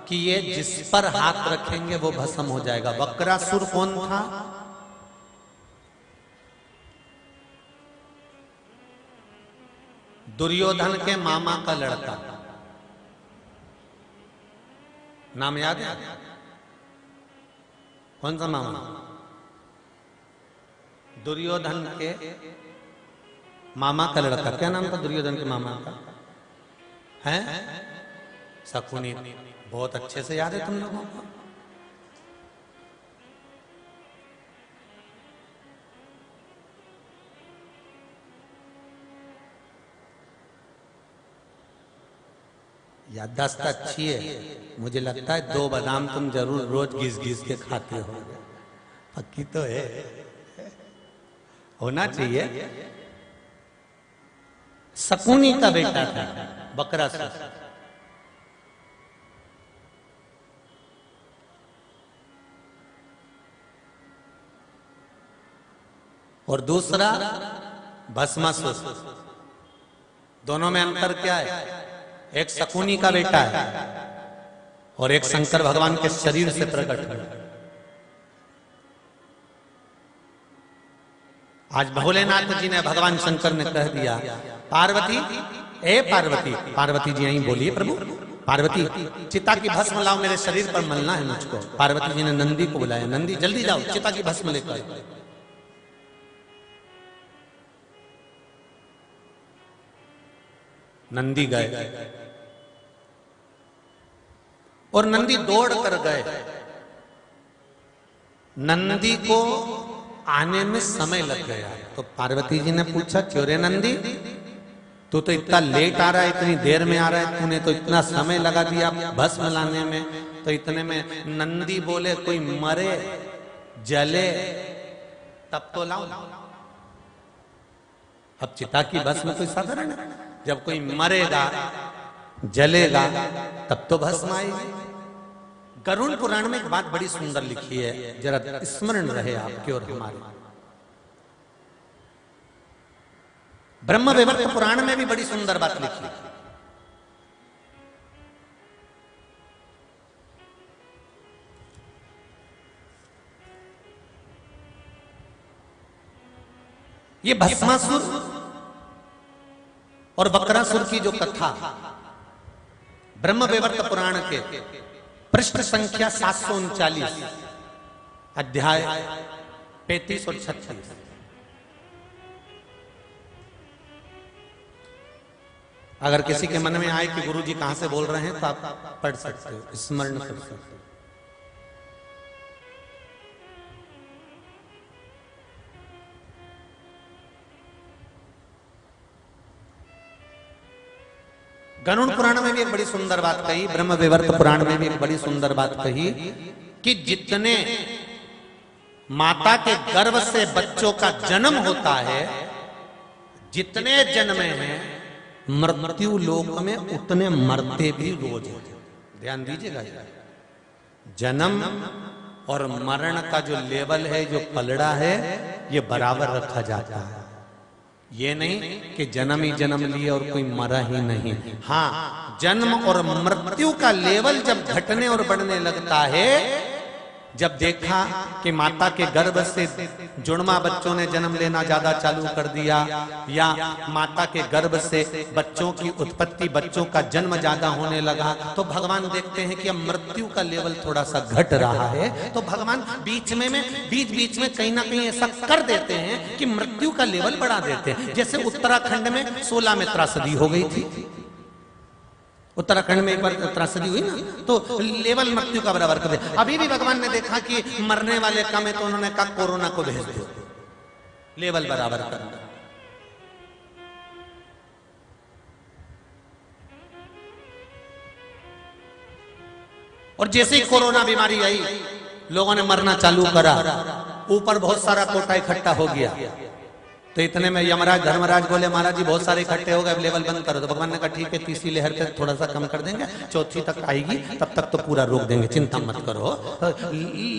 कि ये जिस पर हाथ रखेंगे वो भस्म हो जाएगा। वक्रासुर कौन था? दुर्योधन के मामा का लड़का, नाम याद है? कौन सा मामा? दुर्योधन के मामा का लड़का। क्या नाम था दुर्योधन के मामा का? है शकुनी। बहुत अच्छे से याद है तुम लोगों को। याददाश्त अच्छी है। मुझे लगता है 2 बादाम तुम जरूर रोज घिस घिस के खाते हो। पक्की तो है, होना चाहिए। शकुनी का बेटा था वक्रासुर। और दूसरा भस्मासुर। दोनों में अंतर क्या है? एक शकुनी का बेटा है और एक शंकर भगवान के शरीर से प्रकट हुआ। आज भोलेनाथ जी ने, भगवान शंकर ने कह दिया, पार्वती, ए पार्वती, पार्वती जी यहीं बोलिए प्रभु, पार्वती चिता की भस्म लाओ, मेरे शरीर पर मलना है मुझको। पार्वती जी ने नंदी को बुलाया, नंदी जल्दी जाओ चिता की भस्म लेकर। नंदी गए और नंदी दौड़ कर गए। नंदी को आने में समय लग गया तो पार्वती जी ने पूछा, क्यों रे नंदी, तू तो इतना लेट आ रहा है, इतनी देर में आ रहा है, तूने तो इतना समय लगा दिया भस्म लाने में। तो इतने में नंदी बोले, कोई मरे जले तब तो लाओ। अब चिता की भस्म कोई साधारण है, जब कोई मरेगा जलेगा तब तो भस्म आएगी। गरुड़ पुराण में एक बात बड़ी सुंदर लिखी है, जरा स्मरण रहे आपके और हमारे। ब्रह्म वैवर्त पुराण में भी बड़ी सुंदर बात लिखी। ये भस्मासुर और बकरासुर की जो कथा ब्रह्म वैवर्त पुराण के पृष्ठ संख्या 739, अध्याय 35 और 36। अगर किसी के मन में आए कि गुरु जी कहां से बोल रहे हैं तो आप पढ़ सकते हो, स्मरण कर सकते हो। गरुड़ पुराण में भी एक बड़ी सुंदर बात कही, ब्रह्म वैवर्त पुराण में भी एक बड़ी सुंदर बात कही कि जितने माता के गर्भ से बच्चों का जन्म होता है, जितने जन्मे हैं मृत्यु लोक में उतने मरते भी रोज हैं। ध्यान दीजिएगा, जन्म और मरण का जो लेवल है, जो पलड़ा है, ये बराबर रखा जाता है। ये नहीं कि जन्म ही जन्म लिए और कोई मरा ही नहीं। हाँ, जन्म और मृत्यु का लेवल जब घटने और बढ़ने लगता है, जब देखा कि माता के गर्भ से जुड़वा बच्चों ने जन्म लेना ज्यादा चालू कर दिया, या माता के गर्भ से बच्चों की उत्पत्ति, बच्चों का जन्म ज्यादा होने लगा, तो भगवान देखते हैं कि अब मृत्यु का लेवल थोड़ा सा घट रहा है, तो भगवान बीच में कहीं ना कहीं ऐसा कर देते हैं कि मृत्यु का लेवल बढ़ा देते हैं। जैसे उत्तराखंड में 16 में त्रासदी हो गई थी, उत्तराखंड में एक बार त्रासदी हुई ना, तो लेवल मृत्यु का बराबर कर दिया। अभी भी भगवान ने देखा कि मरने वाले कम है, तो उन्होंने कहा कोरोना को भेज दो, लेवल बराबर कर दो। और जैसे ही कोरोना बीमारी आई, लोगों ने मरना चालू करा, ऊपर बहुत सारा कोटा इकट्ठा हो गया। तो इतने में यमराज धर्मराज बोले, महाराज जी बहुत सारे इकट्ठे हो गए, अब लेवल बंद करो। तो भगवान ने कहा ठीक है, तीसरी लहर पे थोड़ा सा कम कर देंगे, चौथी तक आएगी, तब तक तो पूरा रोक देंगे, चिंता मत करो। तो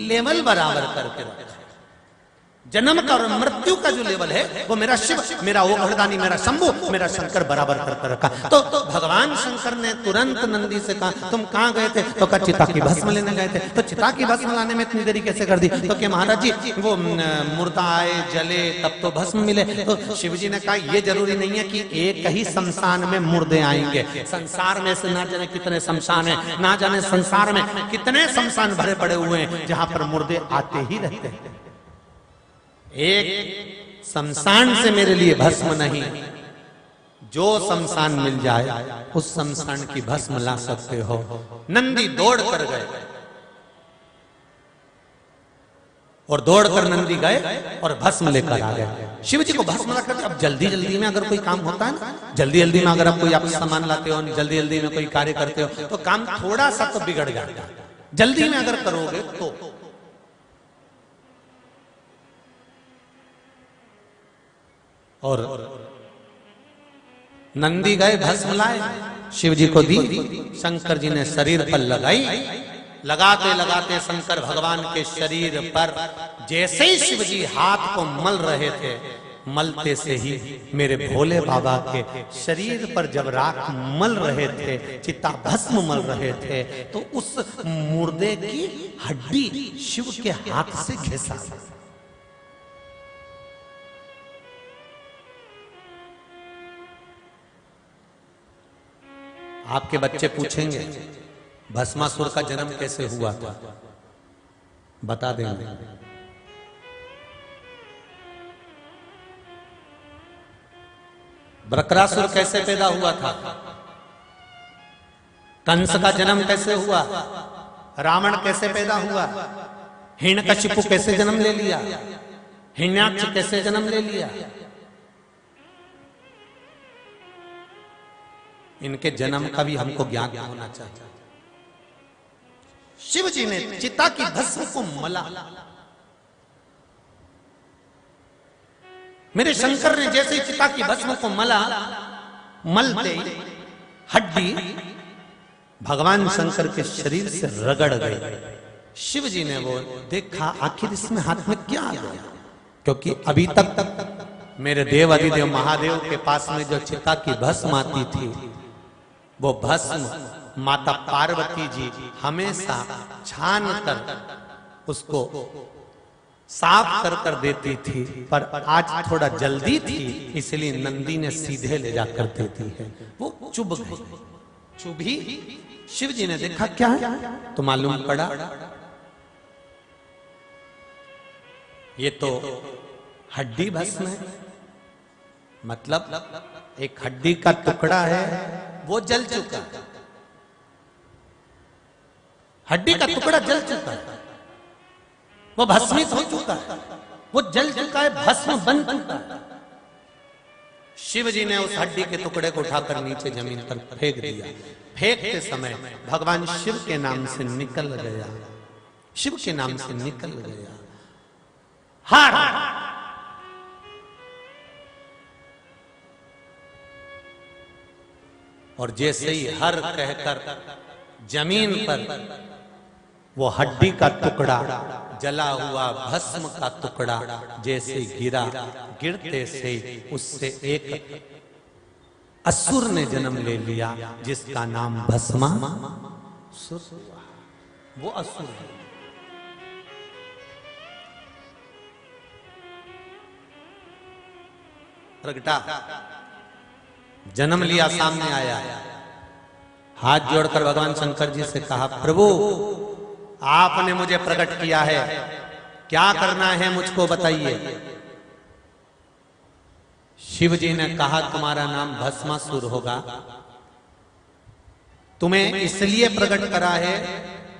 लेवल बराबर करके रखा। जन्म का और मृत्यु का जो लेवल है, वो मेरा शिव, मेरा ओघड़दानी, मेरा शंभु, मेरा शंकर बराबर करके रखा। तो भगवान शंकर ने तुरंत नंदी से कहा, तुम कहां गए थे? तो कहा चिता की भस्म लेने गए थे। तो चिता की भस्म लाने में इतनी देरी कैसे कर दी? तो क्या महाराज जी वो मुर्दा आए, जले, तब तो भस्म मिले। तो शिव जी ने कहा ये जरूरी नहीं है कि एक ही शमशान में मुर्दे आएंगे। संसार में से ना जाने कितने शमशान है, ना जाने संसार में कितने शमशान भरे पड़े हुए हैं जहां पर मुर्दे आते ही रहते हैं। एक शमशान से मेरे लिए भस्म नहीं, जो शमशान मिल जाए उस शमशान की भस्म ला सकते हो। नंदी दौड़ कर गए और दौड़कर नंदी गए और भस्म लेकर आ गए। शिव जी को भस्म ला करके, अब जल्दी जल्दी में अगर कोई काम होता है ना, जल्दी जल्दी में अगर आप कोई आप सामान लाते हो, जल्दी जल्दी में कोई कार्य करते हो, तो काम थोड़ा सा तो बिगड़ जाता है। जल्दी में अगर करोगे तो और नंदी गए, भस्म लाए, शिव जी को दी, शंकर जी ने शरीर पर लगाई। लगाते लगाते शंकर भगवान के शरीर पर जैसे ही शिव जी हाथ को मल रहे थे, मलते से ही मेरे भोले बाबा के शरीर पर जब राख मल रहे थे, चिता भस्म मल रहे थे, तो उस मुर्दे की हड्डी शिव के हाथ से घिसा। आपके बच्चे पूछेंगे भस्मासुर का जन्म कैसे हुआ था, बता देंगे। बृकरासुर कैसे पैदा हुआ था, कंस का जन्म कैसे हुआ, रावण कैसे पैदा हुआ, हिरण्यकशिपु कैसे जन्म ले लिया, हिरण्याक्ष कैसे जन्म ले लिया, इनके जन्म का भी हमको ज्ञान होना चाहिए। शिव जी ने चिता की भस्म को मला, मेरे शंकर ने जैसे ही चिता की भस्म को मला, मलते हड्डी भगवान शंकर के शरीर से रगड़ गई। शिव जी ने वो देखा, आखिर इसमें हाथ में क्या आ गया, क्योंकि अभी तक मेरे देव अधिदेव महादेव के पास में जो चिता की भस्म आती थी, वो भस्म माता पार्वती जी हमेशा छान कर उसको साफ कर देती थी, पर आज थोड़ा जल्दी थी इसलिए नंदी ने सीधे ले जाकर देती है। वो चुभ गई, चुभी। शिव जी ने देखा क्या है, तो मालूम पड़ा ये तो हड्डी भस्म है, मतलब एक हड्डी का टुकड़ा है वो जल चुका है, हड्डी का टुकड़ा जल चुका है, वो भस्मित हो चुका है, वो जल चुका है, भस्म बन चुका है। शिव जी ने उस हड्डी के टुकड़े को उठाकर नीचे जमीन पर फेंक दिया। फेंकते समय भगवान शिव के नाम से निकल गया, शिव के नाम से निकल गया हार। और जैसे ही हर कहकर जमीन पर वो हड्डी का टुकड़ा, जला हुआ भस्म का टुकड़ा जैसे गिरा, गिरते से उससे एक असुर ने जन्म ले लिया जिसका नाम भस्मासुर हुआ। वो असुर है। प्रगटा जन्म लिया, सामने आया, हाथ जोड़कर भगवान शंकर जी से कहा, प्रभु आपने मुझे प्रकट किया है, क्या करना है मुझको बताइए। शिव जी ने कहा, तुम्हारा नाम भस्मासुर होगा, तुम्हें इसलिए प्रकट करा है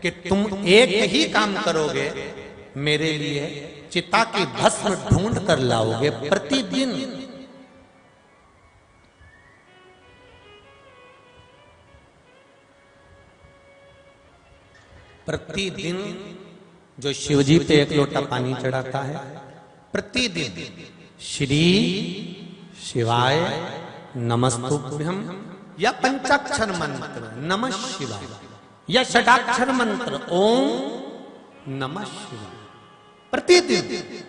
कि तुम एक ही काम करोगे, मेरे लिए चिता की भस्म ढूंढ कर लाओगे प्रतिदिन। प्रतिदिन जो शिवजी पे एक लोटा पानी चढ़ाता है, प्रतिदिन श्री शिवाय नमस्तुभ्यम या पंचाक्षर मंत्र नमः शिवाय या षडाक्षर मंत्र ओम नमः शिवाय, प्रतिदिन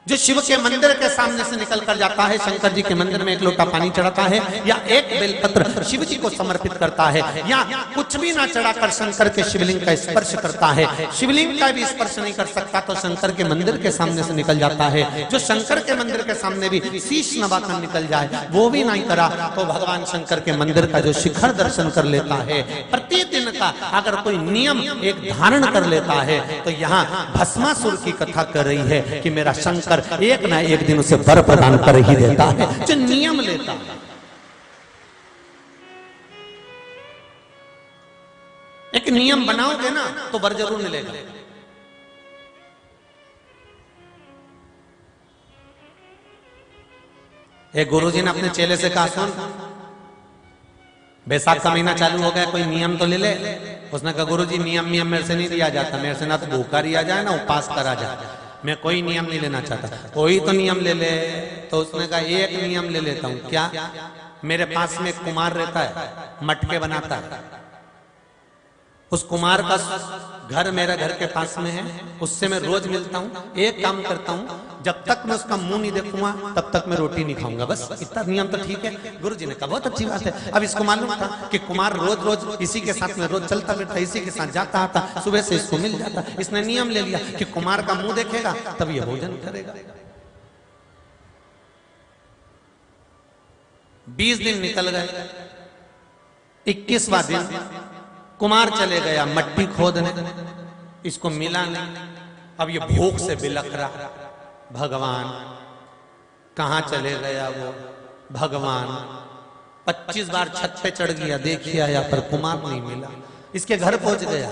जो शिव के मंदिर के सामने से निकल कर जाता है, शंकर जी के मंदिर में एक लोटा पानी चढ़ाता है या एक बेलपत्र शिव जी को समर्पित करता है या कुछ भी ना चढ़ाकर शंकर के शिवलिंग का स्पर्श करता है, शिवलिंग का भी स्पर्श नहीं कर सकता तो शंकर के मंदिर के सामने से निकल जाता है, जो शंकर के मंदिर के सामने भी शीश नवाकर निकल जाए वो भी नहीं करा तो भगवान शंकर के मंदिर का जो शिखर दर्शन कर लेता है, प्रतिदिन का अगर कोई नियम एक धारण कर लेता है, तो यहाँ भस्मासुर की कथा कर रही है कि मेरा शंकर एक ना एक दिन उसे वर प्रदान कर ही देता है, जो नियम लेता है। एक नियम बनाओगे ना तो वर जरूर मिलेगा। एक गुरुजी ने अपने चेले से कहा, सुन बैसाख का महीना चालू हो गया, कोई नियम तो ले ले। उसने कहा, गुरुजी नियम मेरे से नहीं दिया जाता, मेरे से ना तो भूखा रिया जाए ना उपास करा जाए, मैं कोई नियम नहीं लेना चाहता। कोई तो नियम ले ले। तो उसने कहा, एक नियम ले लेता हूं। क्या? मेरे पास में एक कुमार रहता है, मटके बनाता है, उस कुमार का घर मेरे घर के पास में है, उससे मैं रोज मिलता हूँ। एक काम करता हूँ, जब तक मैं उसका मुंह नहीं देखूंगा तब तक मैं रोटी नहीं खाऊंगा, बस इतना नियम तो ठीक है। गुरुजी ने कहा, बहुत अच्छी बात है। अब इसको मालूम था कि कुमार रोज रोज इसी के साथ में रोज चलता फिरता, इसी के साथ जाता आता, सुबह से इसको मिल जाता। इसने नियम ले लिया कि कुमार का मुंह देखेगा तब ये भोजन करेगा। 20 दिन निकल गए, 21वां दिन कुमार चले गया मट्टी खोदने, इसको मिला नहीं। अब ये भूख से बिलख रहा, भगवान कहां चले गया वो भगवान। 25 बार छत पे चढ़ गया, देखिए आया पर कुमार नहीं मिला। इसके घर पहुंच गया,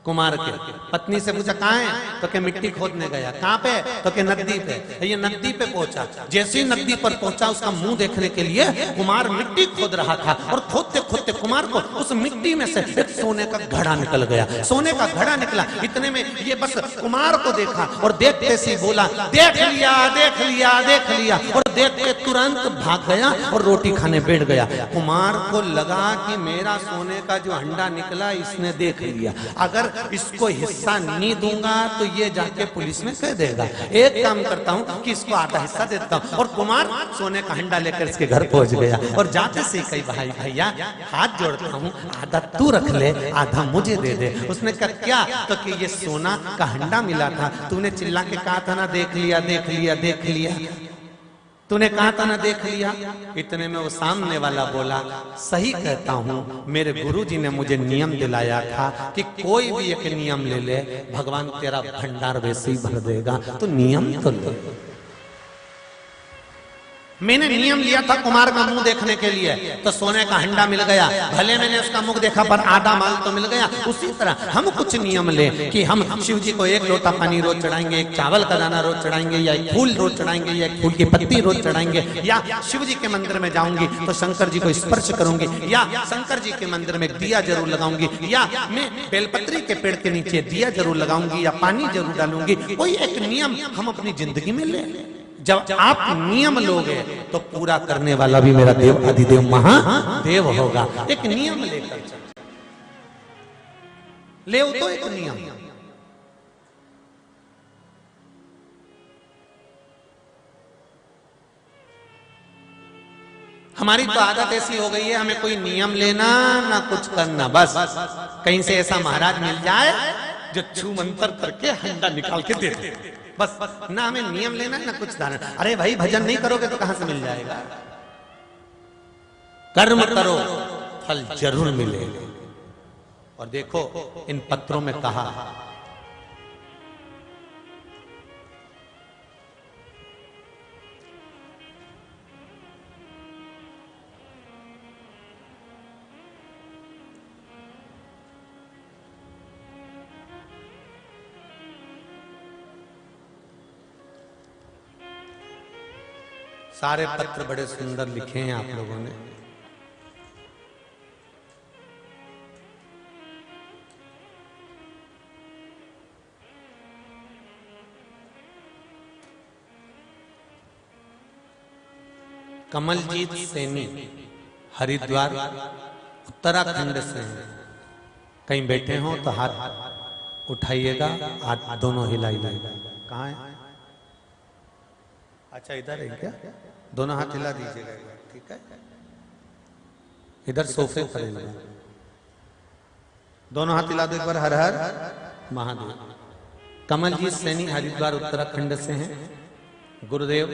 कुमार के पत्नी से पूछा कहाँ है, तो के मिट्टी खोदने गया। कहाँ पे, तो के नदी पे। ये नदी पे पहुंचा, जैसे ही नदी पर पहुंचा उसका मुंह देखने के लिए कुमार मिट्टी खोद रहा था, और खोदते खोदते कुमार को उस मिट्टी में से एक सोने का घड़ा निकल गया। सोने का घड़ा निकला, इतने में ये बस कुमार को देखा और देखते से बोला देख लिया देख लिया देख लिया, और देख के तुरंत भाग गया और रोटी खाने बैठ गया। कुमार को लगा कि मेरा सोने का जो अंडा निकला इसने देख लिया, अगर इसको हिस्सा नहीं दूंगा तो ये जाके पुलिस में कह देगा। एक काम करता हूँ कि इसको आधा हिस्सा देता हूँ। और कुमार सोने का हंडा लेकर इसके घर पहुंच गया, और जाते से कही भाई भैया हाथ जोड़ता हूँ, आधा तू रख ले आधा मुझे दे दे। उसने कहा क्या, तो कि ये सोना का हंडा मिला था, तूने चिल्ला के कहा था ना देख लिया देख लिया देख लिया, तूने कहा था ना देख लिया। इतने में वो सामने वाला बोला सही कहता हूं, मेरे गुरुजी ने मुझे नियम दिलाया था कि कोई भी एक नियम ले ले भगवान तेरा भंडार वैसे ही भर देगा, तो नियम तो ले। मैंने नियम लिया था कुमार का मुंह देखने के लिए, तो सोने का हंडा मिल गया। भले मैंने उसका मुख देखा पर आधा माल तो मिल गया। उसी तरह हम कुछ नियम ले कि हम शिव जी को 1 लोटा पानी रोज चढ़ाएंगे, एक चावल का दाना रोज चढ़ाएंगे, या एक फूल रोज चढ़ाएंगे, या एक फूल की पत्ती रोज चढ़ाएंगे, या शिव जी के मंदिर में जाऊंगी तो शंकर जी को स्पर्श करूंगी, या शंकर जी के मंदिर में दिया जरूर लगाऊंगी, या मैं बेलपत्री के पेड़ के नीचे दिया जरूर लगाऊंगी, या पानी जरूर डालूंगी। कोई एक नियम हम अपनी जिंदगी में ले। जब आप नियम लोगे तो पूरा करने वाला भी मेरा देव अधिदेव महादेव होगा। एक नियम लेकर ले तो एक नियम। हमारी तो आदत ऐसी हो गई है, हमें कोई नियम लेना ना कुछ करना, बस कहीं से ऐसा महाराज मिल जाए जो छू मंत्र करके हंडा निकाल के दे दे, बस ना हमें नियम लेना ना कुछ धारण। अरे भाई भजन नहीं करोगे तो कहां से मिल जाएगा। कर्म करो फल जरूर मिलेगा। और देखो इन पत्रों में कहा सारे पत्र बड़े सुंदर लिखे हैं आप लोगों ने। कमलजीत सैनी हरिद्वार उत्तराखंड से हैं। कहीं बैठे हो तो हाथ उठाइएगा, हाथ दोनों हिलाइएगा। कहाँ है? अच्छा इधर है क्या? दोनों हाथ हिला दीजिएगा, ठीक है। इधर सोफे पर दोनों हाथ हिला दो एक बार। हर हर महादेव। कमलजीत सैनी हरिद्वार उत्तराखंड से हैं। गुरुदेव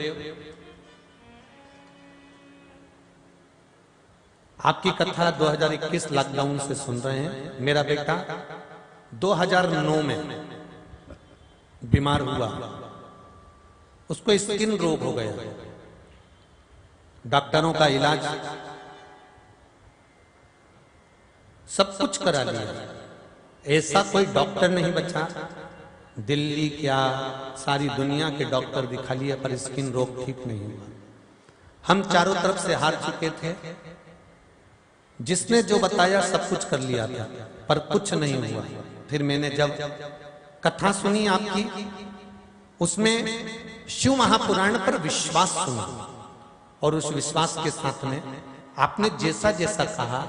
आपकी कथा 2021 लॉकडाउन से सुन रहे हैं। मेरा बेटा 2009 में बीमार हुआ, उसको स्किन रोग हो गया। डॉक्टरों का इलाज सब कुछ करा लिया, ऐसा कोई डॉक्टर नहीं बचा। दिल्ली क्या सारी दुनिया के डॉक्टर दिखा लिए पर स्किन रोग ठीक नहीं हुआ। हम चारों तरफ से हार चुके थे। जिसने जो बताया सब कुछ कर लिया था पर कुछ नहीं हुआ। फिर मैंने जब कथा सुनी आपकी, उसमें शिव महापुराण पर विश्वास सुना, और उस विश्वास के साथ में आपने जैसा जैसा कहा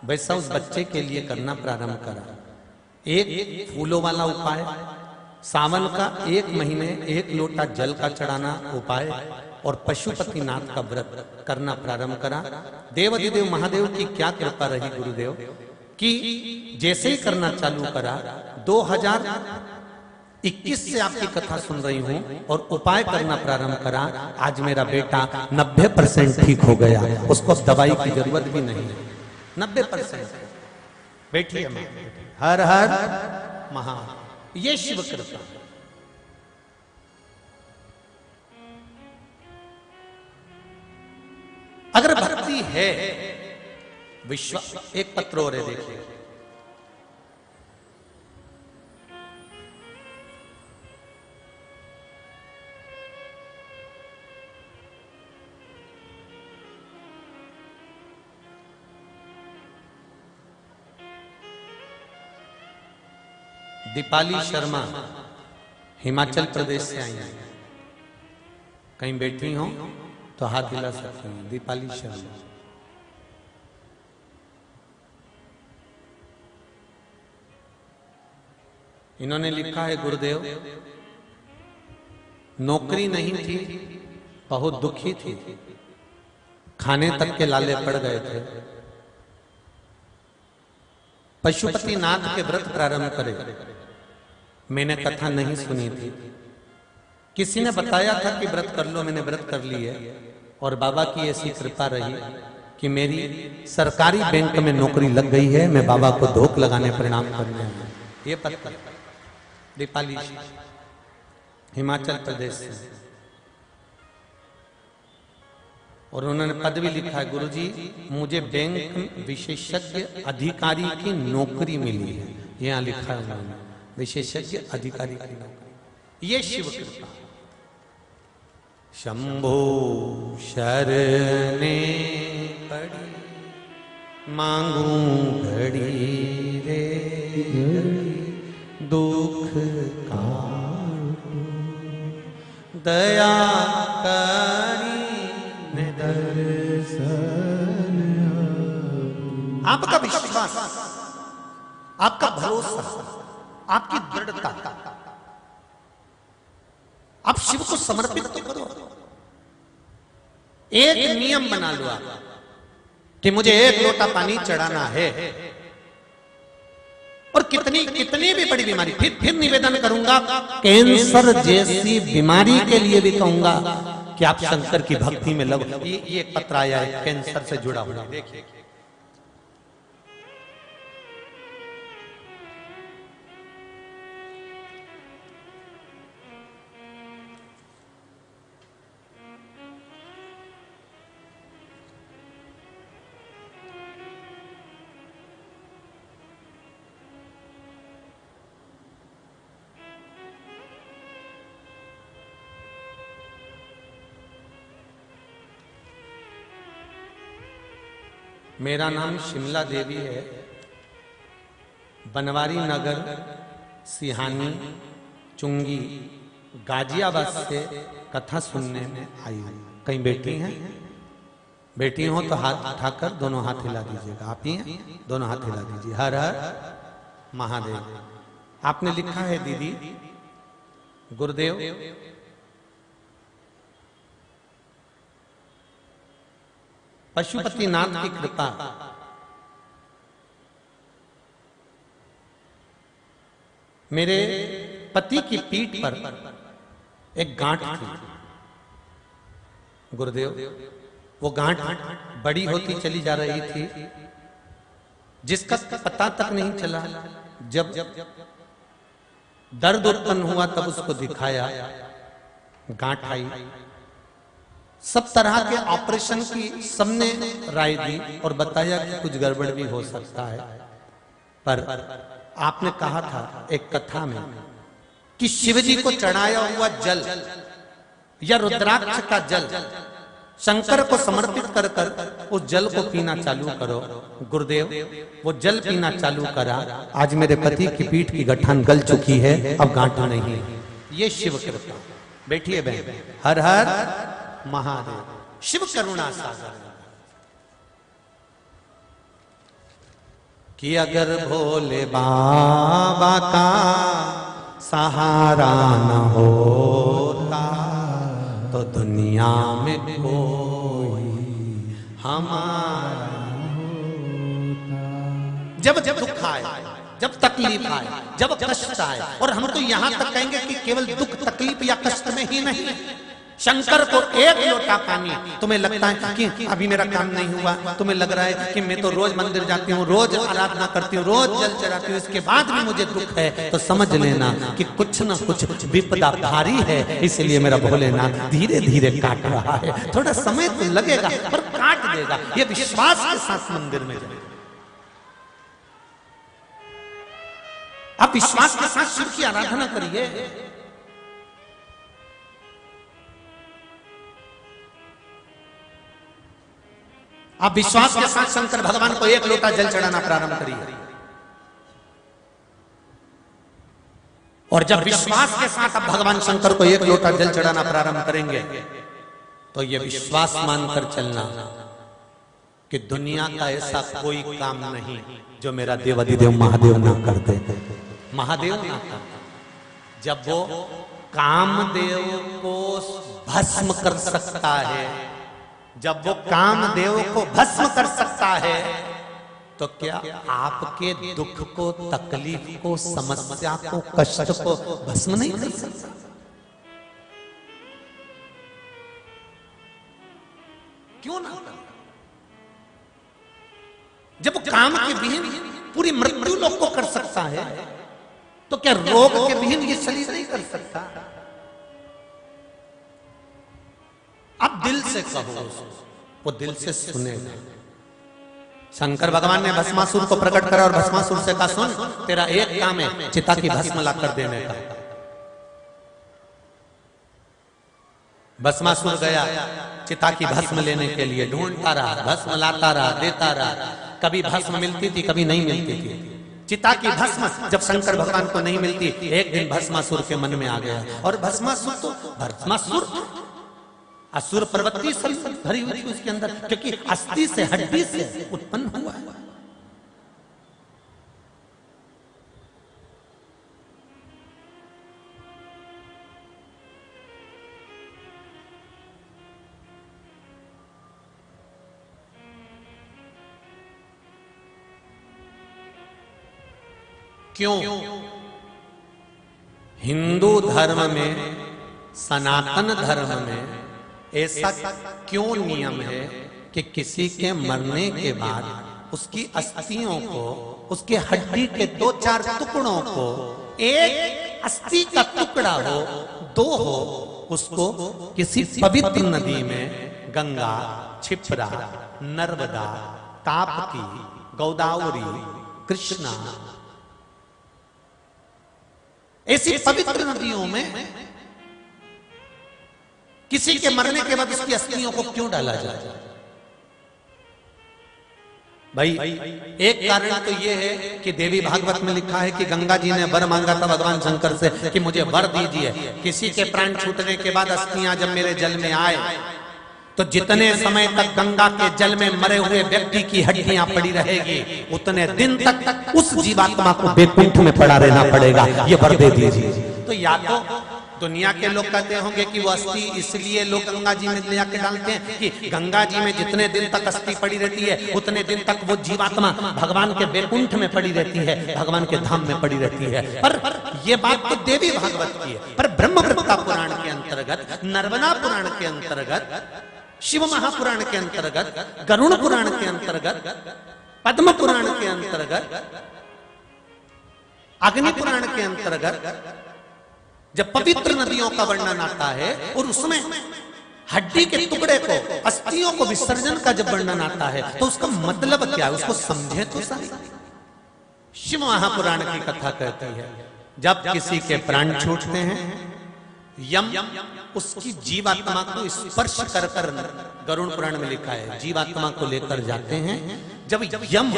वैसा उस बच्चे के लिए करना प्रारंभ करा। एक फूलों वाला उपाय, सावन का 1 महीने 1 लोटा जल का चढ़ाना उपाय, और पशुपतिनाथ का व्रत करना प्रारंभ करा। देवाधिदेव महादेव की क्या कृपा रही गुरुदेव कि जैसे ही करना चालू करा 2021 से आपकी कथा सुन रही हूं और उपाय करना प्रारंभ करा। आज मेरा बेटा 90% ठीक हो गया, उसको दवाई की जरूरत भी नहीं है। 90%। बैठिए मां, हर हर महा, ये शिव कृपा। अगर भक्ति है, विश्वास, एक पत्र और है देखिए, दीपाली शर्मा हिमाचल प्रदेश से आई हैं। कहीं बैठी हो तो हाथ हिला सकती हैं। दीपाली शर्मा, इन्होंने लिखा है, गुरुदेव नौकरी नहीं थी, बहुत दुखी थी, खाने तक के लाले पड़ गए थे। पशुपति नाथ के व्रत प्रारंभ करे, मैंने कथा नहीं सुनी थी, किसी ने बताया था कि व्रत कर लो, मैंने व्रत कर ली है, और बाबा की ऐसी कृपा रही कि मेरी सरकारी बैंक में नौकरी लग गई है। मैं बाबा को धोख लगाने प्रणाम करने आया। ये पत्र दीपाली हिमाचल प्रदेश से, और उन्होंने पद भी लिखा है, गुरुजी मुझे बैंक विशेषज्ञ अधिकारी की नौकरी मिली है। यहाँ लिखा है उन्होंने, विशेषज्ञ अधिकारी की नौकरी। ये शिव कृपा। शंभो शरणे पड़ी, मांगू घड़ी रे दुख का, दया करी दर्शन। आपका विश्वास, आपका भरोसा, आपकी दृढ़ता, आप शिव को समर्पित तो करो। एक नियम बना लो आप कि मुझे एक लोटा पानी चढ़ाना है, और कितनी कितनी भी बड़ी बीमारी, फिर निवेदन करूंगा, कैंसर जैसी बीमारी के लिए भी कहूंगा कि आप शंकर की भक्ति में लगो। ये एक पत्र आया है कैंसर से जुड़ा हुआ, देखिए। मेरा नाम शिमला देवी है, बनवारी नगर, सिहानी, चुंगी, गाजियाबाद से कथा सुनने में आई हूं। कहीं बैठी हैं? बैठी हो तो हाथ उठाकर दोनों हाथ हिला दीजिएगा। आप ही हैं? दोनों हाथ हिला दीजिए। हर हर महादेव। आपने लिखा है, दीदी गुरुदेव पशुपति नाथ की कृपा, मेरे पति की पीठ पर एक गांठ थी। गुरुदेव वो गांठ बड़ी होती चली जा रही थी, जिसका पता तक नहीं चला। जब दर्द उत्पन्न हुआ तब उसको दिखाया, गांठ आई। सब तरह के ऑपरेशन की सबने राय दी और बताया कि कुछ गड़बड़ भी हो सकता है, पर आपने कहा था एक कथा में कि शिवजी को चढ़ाया हुआ जल या रुद्राक्ष का जल शंकर को समर्पित कर कर उस जल को पीना चालू करो। गुरुदेव वो जल पीना चालू करा। आज मेरे पति की पीठ की गठन गल चुकी है, अब गांठ नहीं। ये शिव कृपा। बैठिए बहन। हर हर महादेव। शिव करुणा सागर। कि अगर भोले बाबा का सहारा न होता तो दुनिया में कोई हमारा होता। जब जब दुख आए, जब तकलीफ आए, जब कष्ट आए, और हम तो यहां तक कहेंगे कि केवल दुख तकलीफ या कष्ट में ही नहीं, शंकर को एक लोटा पानी, तुम्हें लगता है कि अभी मेरा काम नहीं हुआ, तुम्हें लग रहा है कि मैं तो रोज मंदिर जाती हूँ, रोज आराधना करती हूँ, रोज जल चढ़ाती हूँ, इसके बाद भी मुझे दुख है, तो समझ लेना कि कुछ न कुछ विपदा भारी है, इसलिए मेरा भोलेनाथ धीरे धीरे काट रहा है। थोड़ा समय तो लगेगा पर काट देगा। ये विश्वास के साथ मंदिर में जाए। आप विश्वास के साथ शिव की आराधना करिए। आप विश्वास के साथ शंकर भगवान को एक लोटा जल चढ़ाना प्रारंभ करिए। और जब विश्वास के साथ आप भगवान शंकर को एक लोटा जल चढ़ाना प्रारंभ करेंगे तो यह विश्वास मानकर चलना कि दुनिया का ऐसा कोई काम नहीं जो मेरा देवाधिदेव महादेव ना करते। महादेव ना करते। जब वो कामदेव को भस्म कर सकता है, जब वो कामदेव को भस्म कर सकता है, तो क्या आपके दुख को, तकलीफ को, समस्या को, कष्ट को भस्म नहीं कर सकता? क्यों ना कर? जब वो काम के विहीन पूरी मृत्यु लोग को कर सकता है, तो क्या रोग के विहीन ये शरीर नहीं कर सकता? आप दिल से कहो, वो दिल से सुनेगा। शंकर भगवान ने भस्मासुर को प्रकट करा और भस्मासुर से कहा, सुन, तेरा एक काम है, चिता की भस्म ला कर देने का। भस्मासुर गया चिता की भस्म लेने के लिए, ढूंढता रहा, भस्म लाता रहा, देता रहा। कभी भस्म मिलती थी, कभी नहीं मिलती थी। चिता की भस्म जब शंकर भगवान को नहीं मिलती, एक दिन भस्मासुर के मन में आ गया। और भस्मासुर असुर प्रवृत्ति सब भरी हुई थी उसके अंदर, क्योंकि अस्थि से, हड्डी से उत्पन्न हुआ है। क्यों? हिंदू धर्म में, सनातन धर्म में ऐसा क्यों नियम है कि किसी के मरने के बाद उसकी अस्थियों को, उसके हड्डी के 2-4 टुकड़ों को, एक अस्थि का टुकड़ा हो, 2 हो, उसको किसी पवित्र नदी में, गंगा, क्षिप्रा, नर्मदा, ताप्ती, गोदावरी, कृष्णा, ऐसी पवित्र नदियों में किसी के मरने के बाद उसकी अस्थियों को क्यों डाला जाए? भाई एक कारण तो यह है कि देवी भागवत में लिखा है कि गंगा जी ने वर मांगा था भगवान शंकर से कि मुझे वर दीजिए, किसी के प्राण छूटने के बाद अस्थियां जब मेरे जल में आए तो जितने समय तक गंगा के जल में मरे हुए व्यक्ति की हड्डियां पड़ी रहेगी, उतने दिन तक उस जीवात्मा को वैकुंठ में पड़ा रहना पड़ेगा। ये वर दे दीजिए। तो या तो दुनिया के लोग कहते होंगे कि वो अस्थि इसलिए लोग गंगा जी में ले जाके डालते हैं कि गंगा जी में जितने दिन तक अस्थि पड़ी रहती है, उतने दिन तक वो जीवात्मा भगवान के वैकुंठ में पड़ी रहती है, भगवान के धाम में पड़ी रहती है। पर ये बात तो देवी भागवत की है। पर ब्रह्मवृत्ता पुराण के अंतर्गत, नर्मदा पुराण के अंतर्गत, शिव महापुराण के अंतर्गत, गरुड़ पुराण के अंतर्गत, पद्म पुराण के अंतर्गत, अग्नि पुराण के अंतर्गत जब पवित्र नदियों का वर्णन आता है और उसमें हड्डी के टुकड़े को, अस्थियों को विसर्जन का जब वर्णन आता है, तो उसका मतलब क्या है, उसको समझे तो सही। शिव महापुराण की कथा कहती है, जब किसी के प्राण छूटते हैं, यम उसकी जीवात्मा को स्पर्श कर कर, गरुड़ पुराण में लिखा है, जीवात्मा को लेकर जाते हैं। जब यम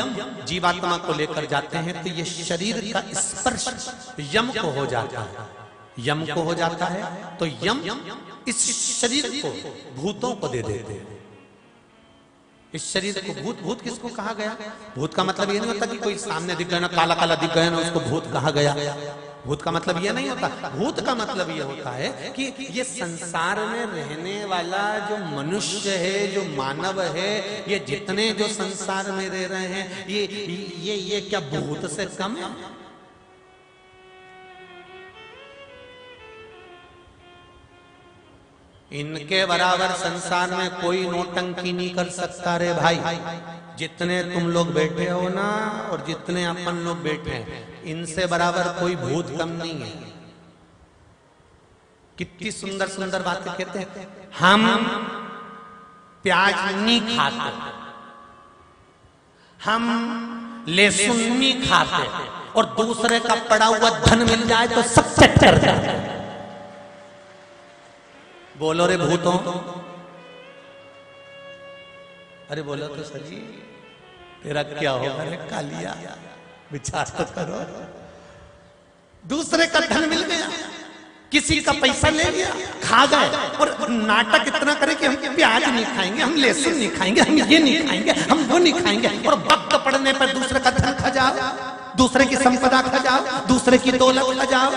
जीवात्मा को लेकर जाते हैं तो ये शरीर का स्पर्श यम को हो जाता है, यम को हो जाता है, तो यम इस शरीर को भूतों को दे देते हैं। इस शरीर को भूत, भूत किसको कहा गया? भूत का मतलब ये नहीं होता कि कोई सामने दिख गया ना, काला काला दिख गया ना, उसको भूत कहा गया। भूत का मतलब ये नहीं होता। भूत का मतलब ये होता है कि ये संसार में रहने वाला जो मनुष्य है, जो मानव है, ये जितने जो संसार में रह रहे हैं, ये क्या भूत से कम है? इनके बराबर संसार में कोई नौटंकी नहीं कर सकता रे भाई। जितने तुम लोग बैठे हो ना और जितने अपन लोग बैठे हैं, इनसे बराबर कोई भूत कम नहीं है। कितनी सुंदर सुंदर बातें कहते हैं। हम प्याज नहीं खाते, हम लहसुन नहीं खाते, और दूसरे का पड़ा हुआ धन मिल जाए तो सब चट कर जाए। बोलो रे भूतों, अरे बोलो तो सही, तेरा क्या होगा रे कालिया, विचार तो करो। दूसरे का धन मिल गया, किसी का पैसा ले लिया, खा गए, और नाटक इतना करे कि हम प्याज नहीं खाएंगे, हम लहसुन नहीं खाएंगे, हम ये नहीं खाएंगे, हम वो नहीं खाएंगे, और वक्त पड़ने पर दूसरे का धन खा जाओ, दूसरे की संपदा खा जाओ, दूसरे की दौलत खा जाओ,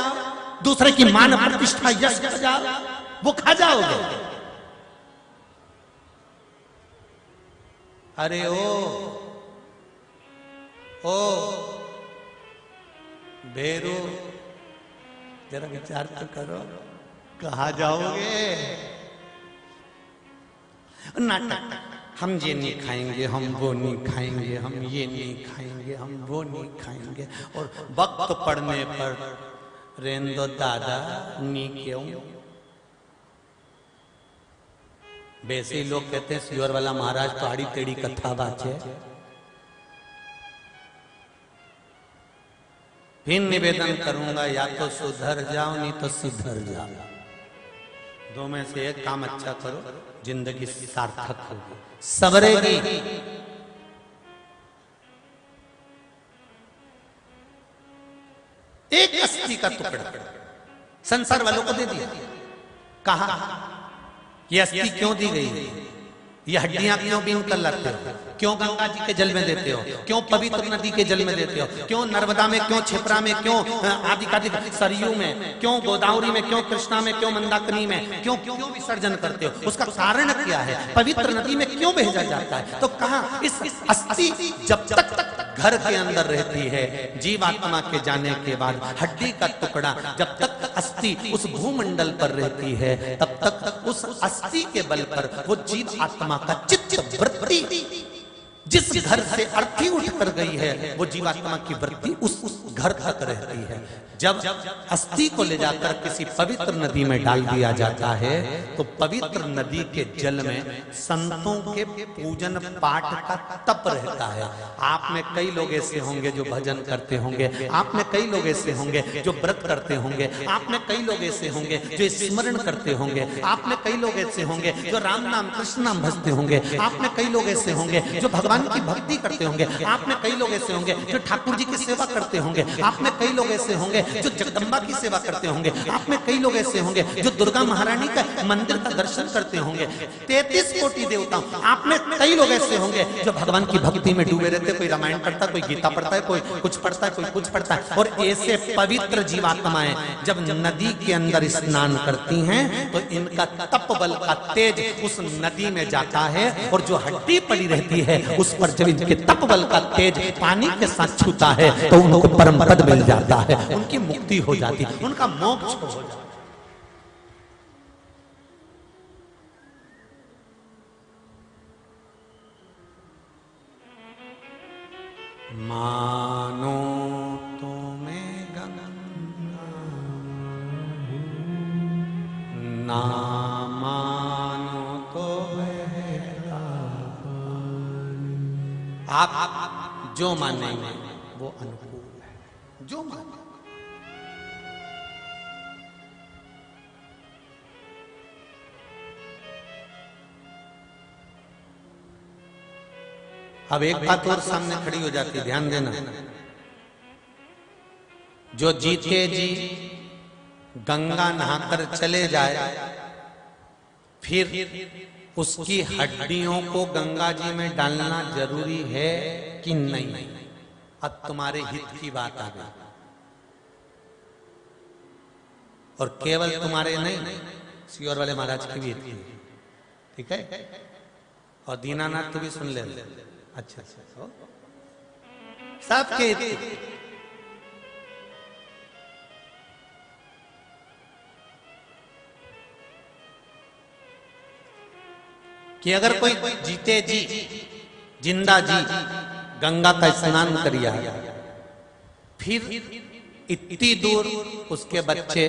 दूसरे की मान प्रतिष्ठा यश खा जाओ, वो खा जाओगे। अरे ओ भेरू, जरा विचार तो करो, कहा जाओगे। नाटक, हम ये नहीं खाएंगे, हम वो नहीं खाएंगे, हम ये नहीं खाएंगे, हम वो नहीं खाएंगे, और वक्त पड़ने पर रेंदो दादा नी क्यों। वैसे ही लोग कहते हैं सियोर वाला महाराज तो आड़ी टेढ़ी कथा बाचे। फिर निवेदन करूंगा, या तो सुधर जाओ नहीं तो सुधर जाओ, दो में से एक काम अच्छा करो, जिंदगी सार्थक होगी, सवरेगी। एक अस्थि का टुकड़ा संसार वालों को दे दिया, कहा ये अस्थि क्यों दी गई, ये हड्डियां क्यों बीन कर लाते हो, क्यों गंगा जी के जल में देते हो, क्यों पवित्र नदी के जल में देते हो, क्यों नर्मदा में, क्यों छिपरा में, क्यों आदि सरयू में, क्यों गोदावरी में, क्यों कृष्णा में, क्यों मंदाकिनी में, क्यों क्यों विसर्जन करते हो, उसका कारण क्या है, पवित्र नदी में क्यों भेजा जाता है। तो कहा इस अस्थि जब तक घर के अंदर रहती है, जीवात्मा के जाने के बाद हड्डी का टुकड़ा जब तक अस्थि उस भूमंडल पर रहती है, तब तक उस अस्थि के बल पर वो जीव आत्मा का चित्त वृत्ति जिस घर से अर्थी उठ कर गई है, वो जीवात्मा की वृत्ति उस घर तक रहती है। जब अस्थि को ले जाकर किसी पवित्र नदी में डाल दिया जाता है, तो पवित्र नदी के जल में संतों के पूजन पाठ का तप रहता है। आप में कई लोग ऐसे होंगे जो भजन करते होंगे, आप में कई लोग ऐसे होंगे जो व्रत करते होंगे, आप में कई लोग ऐसे होंगे जो स्मरण करते होंगे, आप में कई लोग ऐसे होंगे जो राम नाम कृष्ण नाम भजते होंगे, आप में कई लोग ऐसे होंगे जो भगवान की भक्ति करते होंगे, आप में कई लोग ऐसे होंगे जो ठाकुर जी की सेवा करते होंगे, आप में कई लोग ऐसे होंगे जो जगदम्बा की सेवा करते होंगे, आप में कई लोग ऐसे होंगे जो दुर्गा महारानी का मंदिर का दर्शन करते होंगे, 33 कोटि देवताओं, आप में कई लोग ऐसे होंगे जो भगवान की भक्ति में डूबे रहते, कोई रामायण पढ़ता है, कोई गीता पढ़ता है, कोई कुछ पढ़ता है, कोई कुछ पढ़ता है। और ऐसे पवित्र जीवात्माएं जब नदी के अंदर स्नान करती हैं, तो इनका तप बल का तेज उस नदी में जाता है, और जो हड्डी पड़ी रहती है उस पर जब इनके तप बल का तेज पानी के साथ छूता है, तो उनको परम पद मिल जाता है, उनकी मुक्ति हो जाती है, उनका मोक्ष हो जाता है। मानो तो मैं गंगा ना मानो तो आप जो मानेंगे वो अनुकूल है, जो माने। अब एक बात और सामने खड़ी हो जाती है, ध्यान देना। जो जीते जी गंगा नहाकर चले जाए, फिर उसकी हड्डियों को गंगा जी में डालना जरूरी है कि नहीं? अब तुम्हारे हित की बात आ गई, और केवल तुम्हारे नहीं, सियोर वाले महाराज की भी हित की, ठीक है? और दीनानाथ तो भी सुन ले। अच्छा अच्छा, सबके हित की। कि अगर कोई जीते जी जिंदा जी गंगा का स्नान करिया, फिर इतनी दूर उसके बच्चे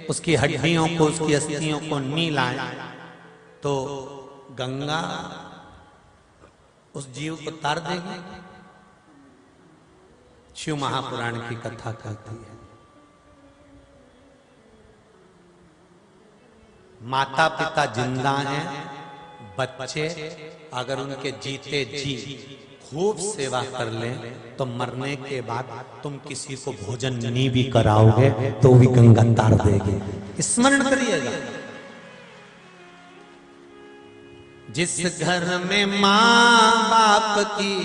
उसकी हड्डियों को उसकी अस्थियों को नी लाए, तो गंगा उस जीव को तार देगी। शिव महापुराण की कथा कहती है, माता पिता जिंदा हैं, बच्चे अगर उनके जीते जी खूब सेवा कर लें तो मरने के बाद तुम किसी को भोजन नहीं भी कराओगे तो भी गंगा तार देगी। स्मरण करिएगा, जिस घर में मां बाप की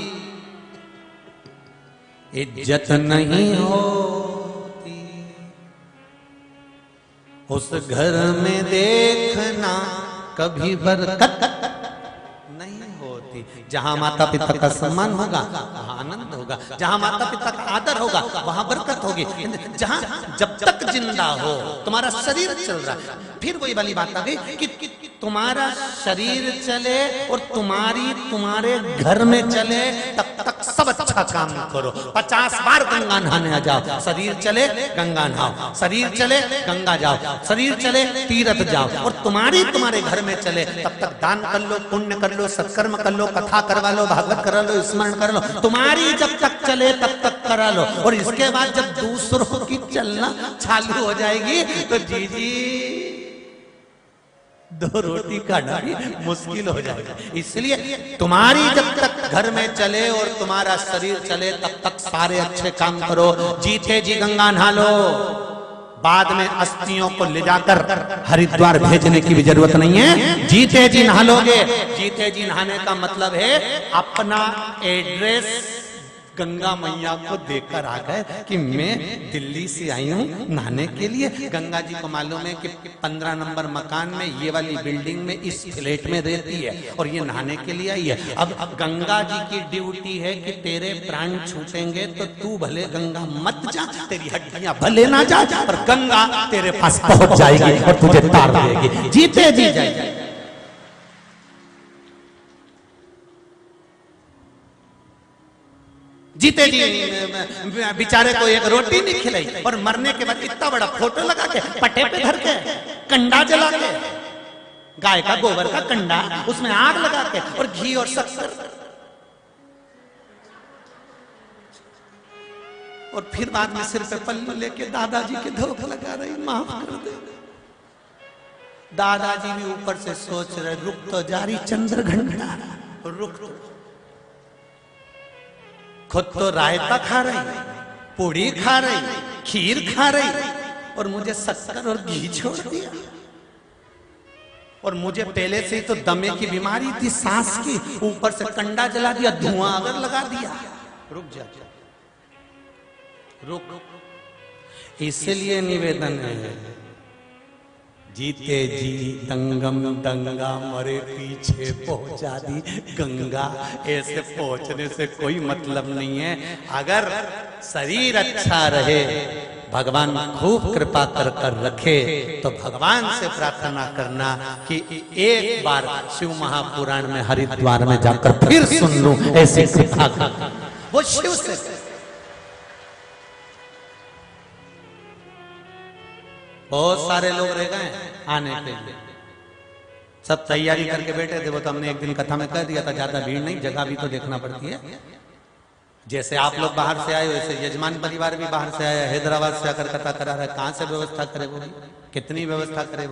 इज्जत नहीं होती, उस घर में देखना कभी बरकत नहीं होती। जहां माता पिता का सम्मान होगा वहां आनंद होगा, जहां माता पिता का आदर होगा वहां बरकत होगी। जहां जब तक जिंदा हो तुम्हारा शरीर चल रहा है, फिर वही वाली बात आ गई कि तुम्हारा शरीर चले और तुम्हारे घर में चले, तब तक सब अच्छा काम करो। 50 बार गंगा नहाने आ जाओ, शरीर चले गंगा नहाओ, शरीर चले गंगा जाओ, शरीर चले तीर्थ जाओ, और तुम्हारे घर में चले तब तक दान कर लो, पुण्य कर लो, सत्कर्म कर लो, कथा करवा लो, भागवत करा लो, स्मरण कर लो। तुम्हारी जब तक चले तब तक करा लो, और इसके बाद जब दूसरों की चलना चालू हो जाएगी तो जी दो रोटी खाना भी मुश्किल हो जाएगा। इसलिए तुम्हारी जब तक घर में चले और तुम्हारा शरीर चले तब तक सारे अच्छे काम करो। जीते जी गंगा नहा लो, बाद में अस्थियों को ले जाकर हरिद्वार भेजने की भी जरूरत नहीं है। जीते जी नहा लोगे। जीते जी नहाने का मतलब है अपना एड्रेस गंगा मैया को देकर आ गए कि मैं दिल्ली से आई हूँ नहाने के लिए। गंगा जी को मालूम है कि 15 नंबर मकान में ये वाली बिल्डिंग में इस फ्लैट में रहती है और ये नहाने के लिए आई है। अब गंगा जी की ड्यूटी है कि तेरे प्राण छूटेंगे तो तू भले गंगा मत जा, तेरी हड्डियां भले ना जा, पर गंगा तेरे पास पहुंच जाएगी और तुझे तार देगी। जीते जी जाएगी। जीते जी बेचारे को एक रोटी नहीं खिलाई और मरने के बाद इतना बड़ा फोटो लगा के पट्टे पे धर के कंडा जला के, गाय का गोबर का कंडा, उसमें आग लगा के और घी और शक्कर, और फिर बाद में सिर पे पल्लू लेके दादाजी के धोखा लगा रही, माफ कर दे। दादाजी भी ऊपर से सोच रहे रुक तो जारी चंद्र घंटा, रुक तो। खुद तो रायता खा रही, पूड़ी खा रही, खीर खा रही, और मुझे शक्कर और घी छोड़ दिया। और मुझे पहले से ही तो दमे की बीमारी थी, सांस की, ऊपर से कंडा जला दिया, धुआं अगर लगा दिया। रुक जा, रुक। इसलिए निवेदन है, जीते जी दंगम दंगा मरे पीछे पहुंचा दी गंगा। ऐसे पहुंचने से कोई मतलब नहीं है। अगर शरीर अच्छा रहे, भगवान खूब कृपा कर कर रखे, तो भगवान से प्रार्थना करना कि एक बार शिव महापुराण में हरिद्वार में जाकर फिर सुन लूं ऐसी कृपा कर। वो शिव से बहुत सारे लोग रह गए आने के लिए, सब तैयारी करके बैठे थे। वो तो हमने एक दिन कथा में कह दिया था, ज्यादा भीड़ नहीं, जगह भी तो देखना पड़ती है। जैसे आप लोग बाहर से आए वैसे यजमान परिवार भी बाहर से आया, हैदराबाद से आकर कथा करा रहा है। कहां से व्यवस्था करे वो, कितनी व्यवस्था करे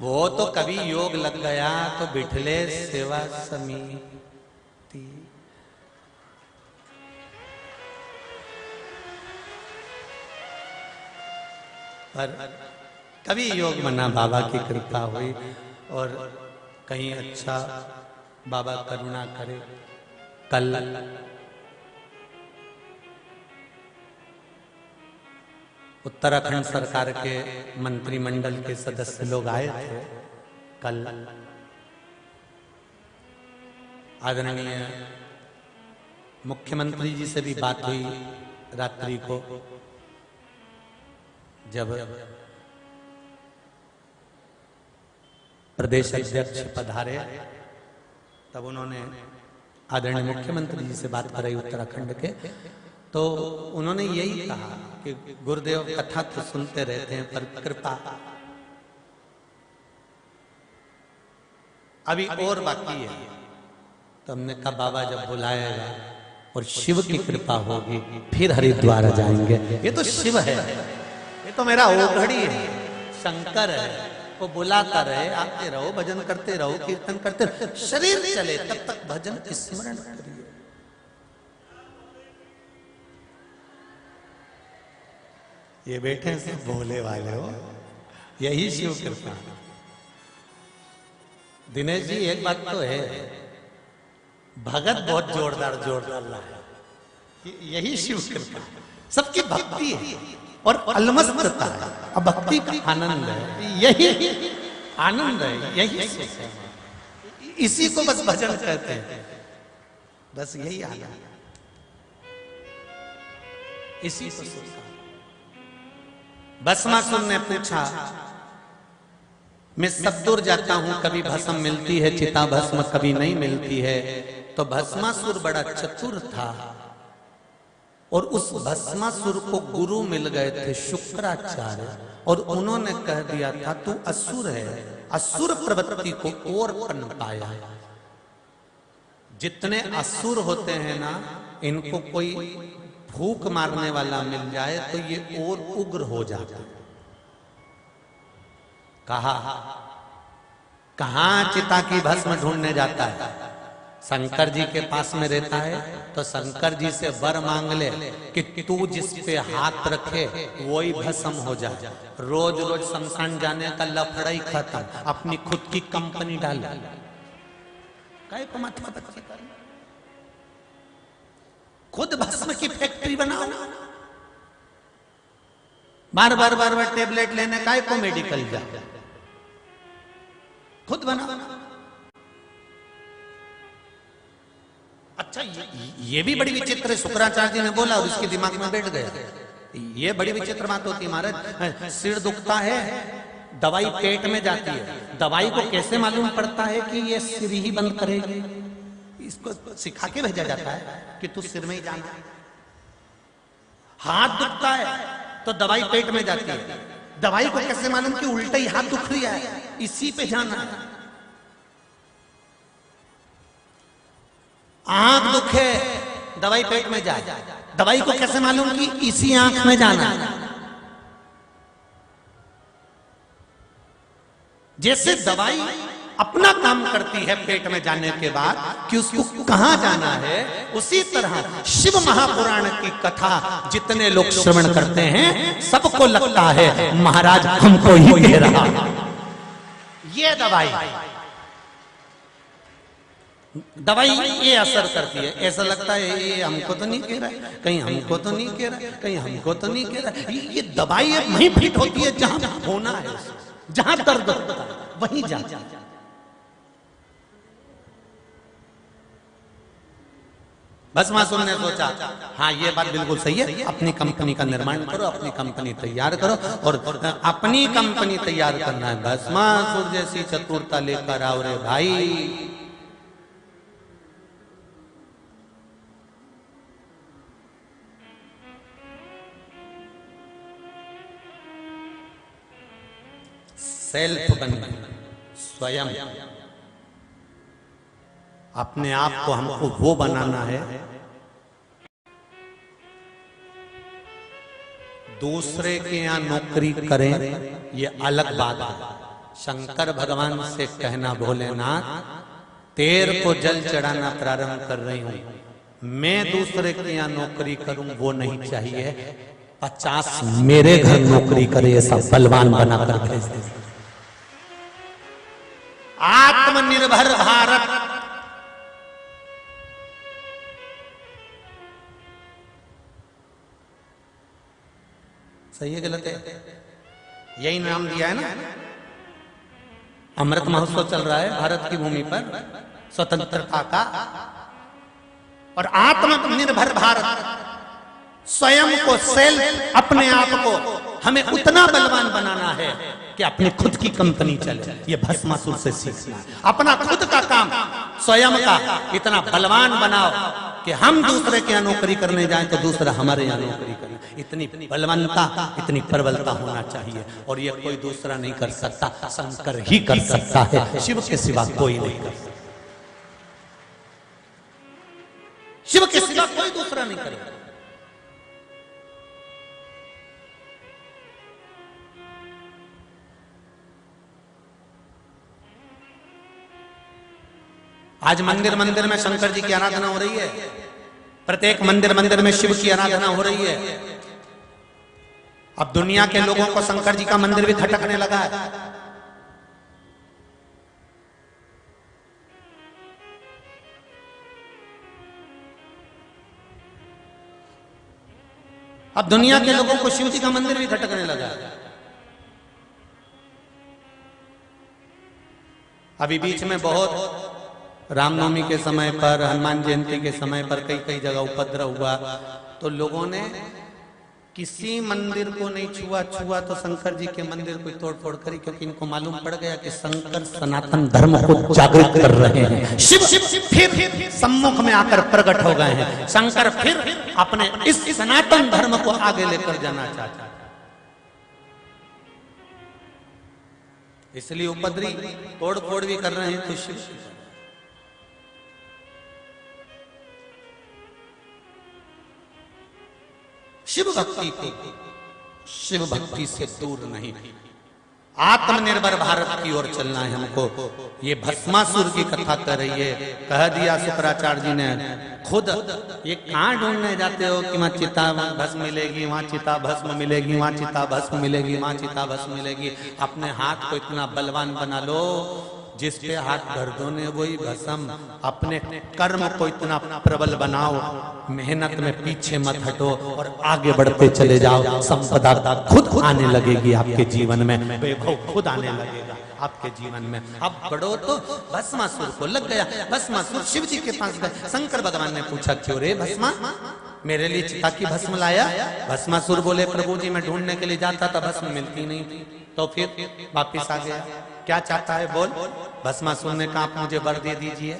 वो तो कभी योग लग गया तो बिठले सेवा समिति। पर कभी योग मना, बाबा की कृपा हुई और कहीं अच्छा बाबा करुणा करे। कल उत्तराखंड सरकार के मंत्रिमंडल के सदस्य लोग आए थे। कल आदरणीय मुख्यमंत्री जी से भी बात हुई रात्रि को, जब प्रदेश अध्यक्ष पधारे, तब उन्होंने आदरणीय मुख्यमंत्री जी से बात कराई उत्तराखंड के, तो उन्होंने यही कहा कि गुरुदेव कथा तो सुनते रहते हैं पर कृपा अभी और बाकी है। तो हमने कहा बाबा जब बुलाएगा और शिव की कृपा होगी फिर हरिद्वार जाएंगे। ये तो शिव है, ये तो मेरा ओघड़ी है, शंकर है, वो बुलाता रहे, आते रहो, भजन करते रहो, कीर्तन करते रहो, शरीर चले तब तक भजन स्मरण करिए। ये बैठे से भोले वाले हो, यही शिव कृपा। दिनेश जी एक बात तो है, भगत बहुत जोरदार है, यही शिव कृपा। सबकी भक्ति है और अलमस्तता है, अब भक्ति का आनंद है, यही आनंद है, यही सुख है। इसी को बस भजन कहते हैं, बस यही आनंद, इसी को सुख। भस्मासुर ने पूछा, मैं सब दूर जाता हूं, कभी भस्म मिलती है चिता भस्म कभी नहीं मिलती है। तो भस्मासुर बड़ा चतुर था और उस भस्मासुर को गुरु मिल गए थे शुक्राचार्य, और उन्होंने कह दिया था तू असुर है, असुर प्रवृत्ति को और पन पाया। जितने असुर होते हैं ना, इनको कोई भूख मारने वाला मिल जाए तो ये और उग्र हो जाता है। कहां चिता की भस्म ढूंढने जाता है, शंकर जी के पास में रहता है, तो शंकर जी से वर मांग ले कि तू जिस पे हाथ रखे वही भस्म हो जाए। रोज रोज शमशान जाने का लफड़ा ही खत्म, अपनी खुद की कंपनी डाल, काय को माथा पच्ची कर, खुद भस्म की फैक्ट्री बनाओ। बार बार टेबलेट लेने काय को मेडिकल जा, खुद बना। अच्छा ये भी बड़ी विचित्र है, शुक्राचार्य जी ने बोला और इसके दिमाग में बैठ गया। ये बड़ी विचित्र बात होती है महाराज। सिर दुखता है, दवाई पेट में जाती है, दवाई को कैसे मालूम पड़ता है कि ये सिर ही बंद करेगी? इसको सिखा के भेजा जाता है कि तू सिर में ही जाना। हाथ दुखता है तो दवाई पेट में जाती है, दवाई को कैसे मालूम कि उल्टा ही हाथ दुख रहा है, इसी पे जाना है। आंख दुखे दवाई पेट में जाए, दवाई को कैसे मालूम कि इसी आंख में जाना है। जैसे दवाई अपना काम करती है पेट में जाने के बाद कि उसको कहां जाना है, उसी तरह शिव महापुराण की कथा जितने लोग श्रवण करते हैं सबको लगता है महाराज हमको ही कह रहा। ये दवाई ये असर करती है, ऐसा लगता है ये हमको तो नहीं कह रहा है, कहीं हमको तो नहीं कह रहा है, कहीं हमको तो नहीं कह रहा है। ये दवाई वहीं फिट होती है जहां होना है, जहां दर्द होता है वहीं जा। भस्मासुर ने सोचा हाँ ये बात बिल्कुल सही है, अपनी कंपनी का निर्माण करो, अपनी कंपनी तैयार करो, और अपनी कंपनी तैयार करना है। भस्मासुर जैसी चतुरता लेकर आओ रे भाई। सेल्फ बन, स्वयं अपने आप को हमको वो बनाना है। दूसरे के यहां नौकरी करें ये अलग बात है। शंकर भगवान से कहना भोलेनाथ तेर को जल चढ़ाना प्रारंभ कर रही हूं, मैं दूसरे के यहां नौकरी करूं वो नहीं चाहिए, 50 मेरे घर नौकरी करे ऐसा बलवान बनाकर भेज दे। आत्मनिर्भर भारत, सही है गलत है? यही नाम दिया है ना। अमृत महोत्सव चल रहा है भारत की भूमि पर स्वतंत्रता का, और आत्मनिर्भर भारत, स्वयं को, सेल्फ, अपने आप को हमें उतना बलवान बनाना है कि अपनी खुद की कंपनी चले। ये भस्मासुर से सीखना है। अपना खुद का काम स्वयं का इतना बलवान बनाओ कि हम दूसरे के यहाँ नौकरी करने जाएं तो दूसरा हमारे यहाँ नौकरी करे। इतनी बलवंता, इतनी प्रबलता होना चाहिए, और ये कोई दूसरा नहीं कर सकता, शंकर ही कर सकता है। शिव के सिवा कोई नहीं कर सकता। शिव के सिवा कोई दूसरा नहीं करेगा। आज मंदिर मंदिर में शंकर जी की आराधना हो रही है। प्रत्येक मंदिर मंदिर में शिव की आराधना हो रही है। अब दुनिया के लोगों को शंकर जी का मंदिर भी खटकने लगा है। अब दुनिया के लोगों को शिव जी का मंदिर भी खटकने लगा है। अभी बीच में बहुत रामनवमी के समय पर, हनुमान जयंती के समय पर कई कई जगह उपद्रव हुआ, तो लोगों ने किसी मंदिर को नहीं छुआ तो शंकर जी के मंदिर को तोड़ फोड़ करी, क्योंकि इनको मालूम पड़ गया कि शंकर सनातन धर्म को जागृत कर रहे हैं। शिव फिर सम्मुख में आकर प्रकट हो गए हैं। शंकर फिर अपने इस सनातन धर्म को आगे लेकर जाना चाहता है। इसलिए उपद्री तोड़ फोड़ भी कर रहे हैं। तो शिव भक्ति को, शिव भक्ति से दूर नहीं, आत्मनिर्भर भारत की ओर चलना है हमको। ये भस्मासुर की कथा कर रही है। कह दिया शुक्राचार्य जी ने खुद, ये कहां ढूंढने जाते हो कि वहां चिता भस्म मिलेगी, वहां चिता भस्म मिलेगी, वहां चिता भस्म मिलेगी, वहां चिता भस्म मिलेगी। अपने हाथ को इतना बलवान बना लो, जिस पे हाथ धर दो ने वही भस्म। अपने कर्म को इतना प्रबल बनाओ, मेहनत में पीछे मत हटो और आगे बढ़ते चले जाओ। संपदा खुद आने लगेगी आपके जीवन में, वैभव खुद आने लगेगा आपके जीवन में। अब बढ़ो तो भस्मासुर को लग गया। भस्मासुर शिव जी के पास गए। शंकर भगवान ने पूछा, क्यों रे भस्मा, मेरे लिए चिता की भस्म लाया? भस्मासुर बोले, प्रभु जी मैं ढूंढने के लिए जाता था, भस्म मिलती नहीं थी, तो फिर वापिस आ गया। क्या चाहता है बोल? भस्मासुर ने कहा, आप मुझे वर दे दीजिए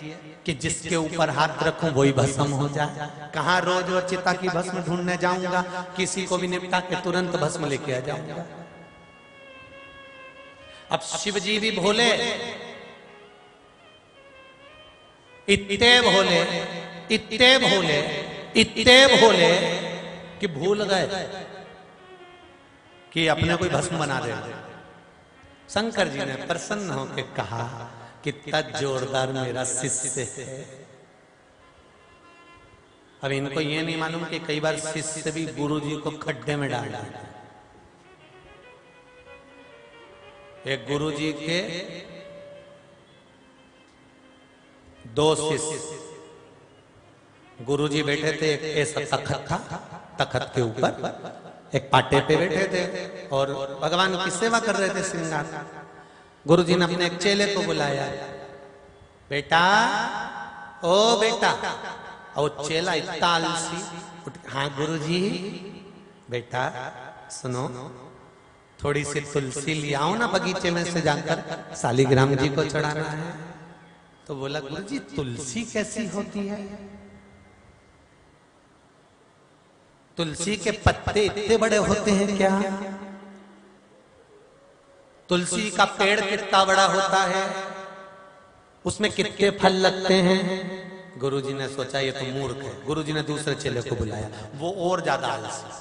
कि जिसके ऊपर हाथ रखूं वही भस्म हो जाए। कहाँ रोज वो चिता की भस्म ढूंढने जाऊंगा, किसी को भी निपटा के तुरंत भस्म लेके आ जाऊंगा। अब शिव जी भी भोले, इतने भोले, इतने भोले, इतने भोले कि भूल गए कि अपने कोई भस्म बना रहे। शंकर जी ने प्रसन्न होकर कहा, कितना जोरदार मेरा शिष्य है। अब इनको ये नहीं मालूम कि कई बार शिष्य भी गुरु जी को खड्डे में डाल देते हैं। एक गुरु जी के दो शिष्य, गुरु जी बैठे थे, एक ऐसा तखत था, तखत के ऊपर एक पाटे पे बैठे थे और भगवान की सेवा कर रहे थे, श्रृंगार। गुरु जी ने अपने एक चेले को बुलाया, बेटा, ओ बेटा। और चेला इतना आलसी, हाँ गुरु जी। बेटा सुनो, थोड़ी सी तुलसी ले आओ ना बगीचे में से जाकर, शालिग्राम जी को चढ़ाना है। तो बोला, गुरु जी तुलसी कैसी होती है? तुलसी के पत्ते इतने बड़े होते हैं क्या? तुलसी का पेड़ कितना बड़ा होता है? उसमें कितने फल लगते हैं? गुरुजी ने सोचा ये तो मूर्ख है। गुरुजी ने दूसरे चेले को बुलाया, वो और ज्यादा आलसी।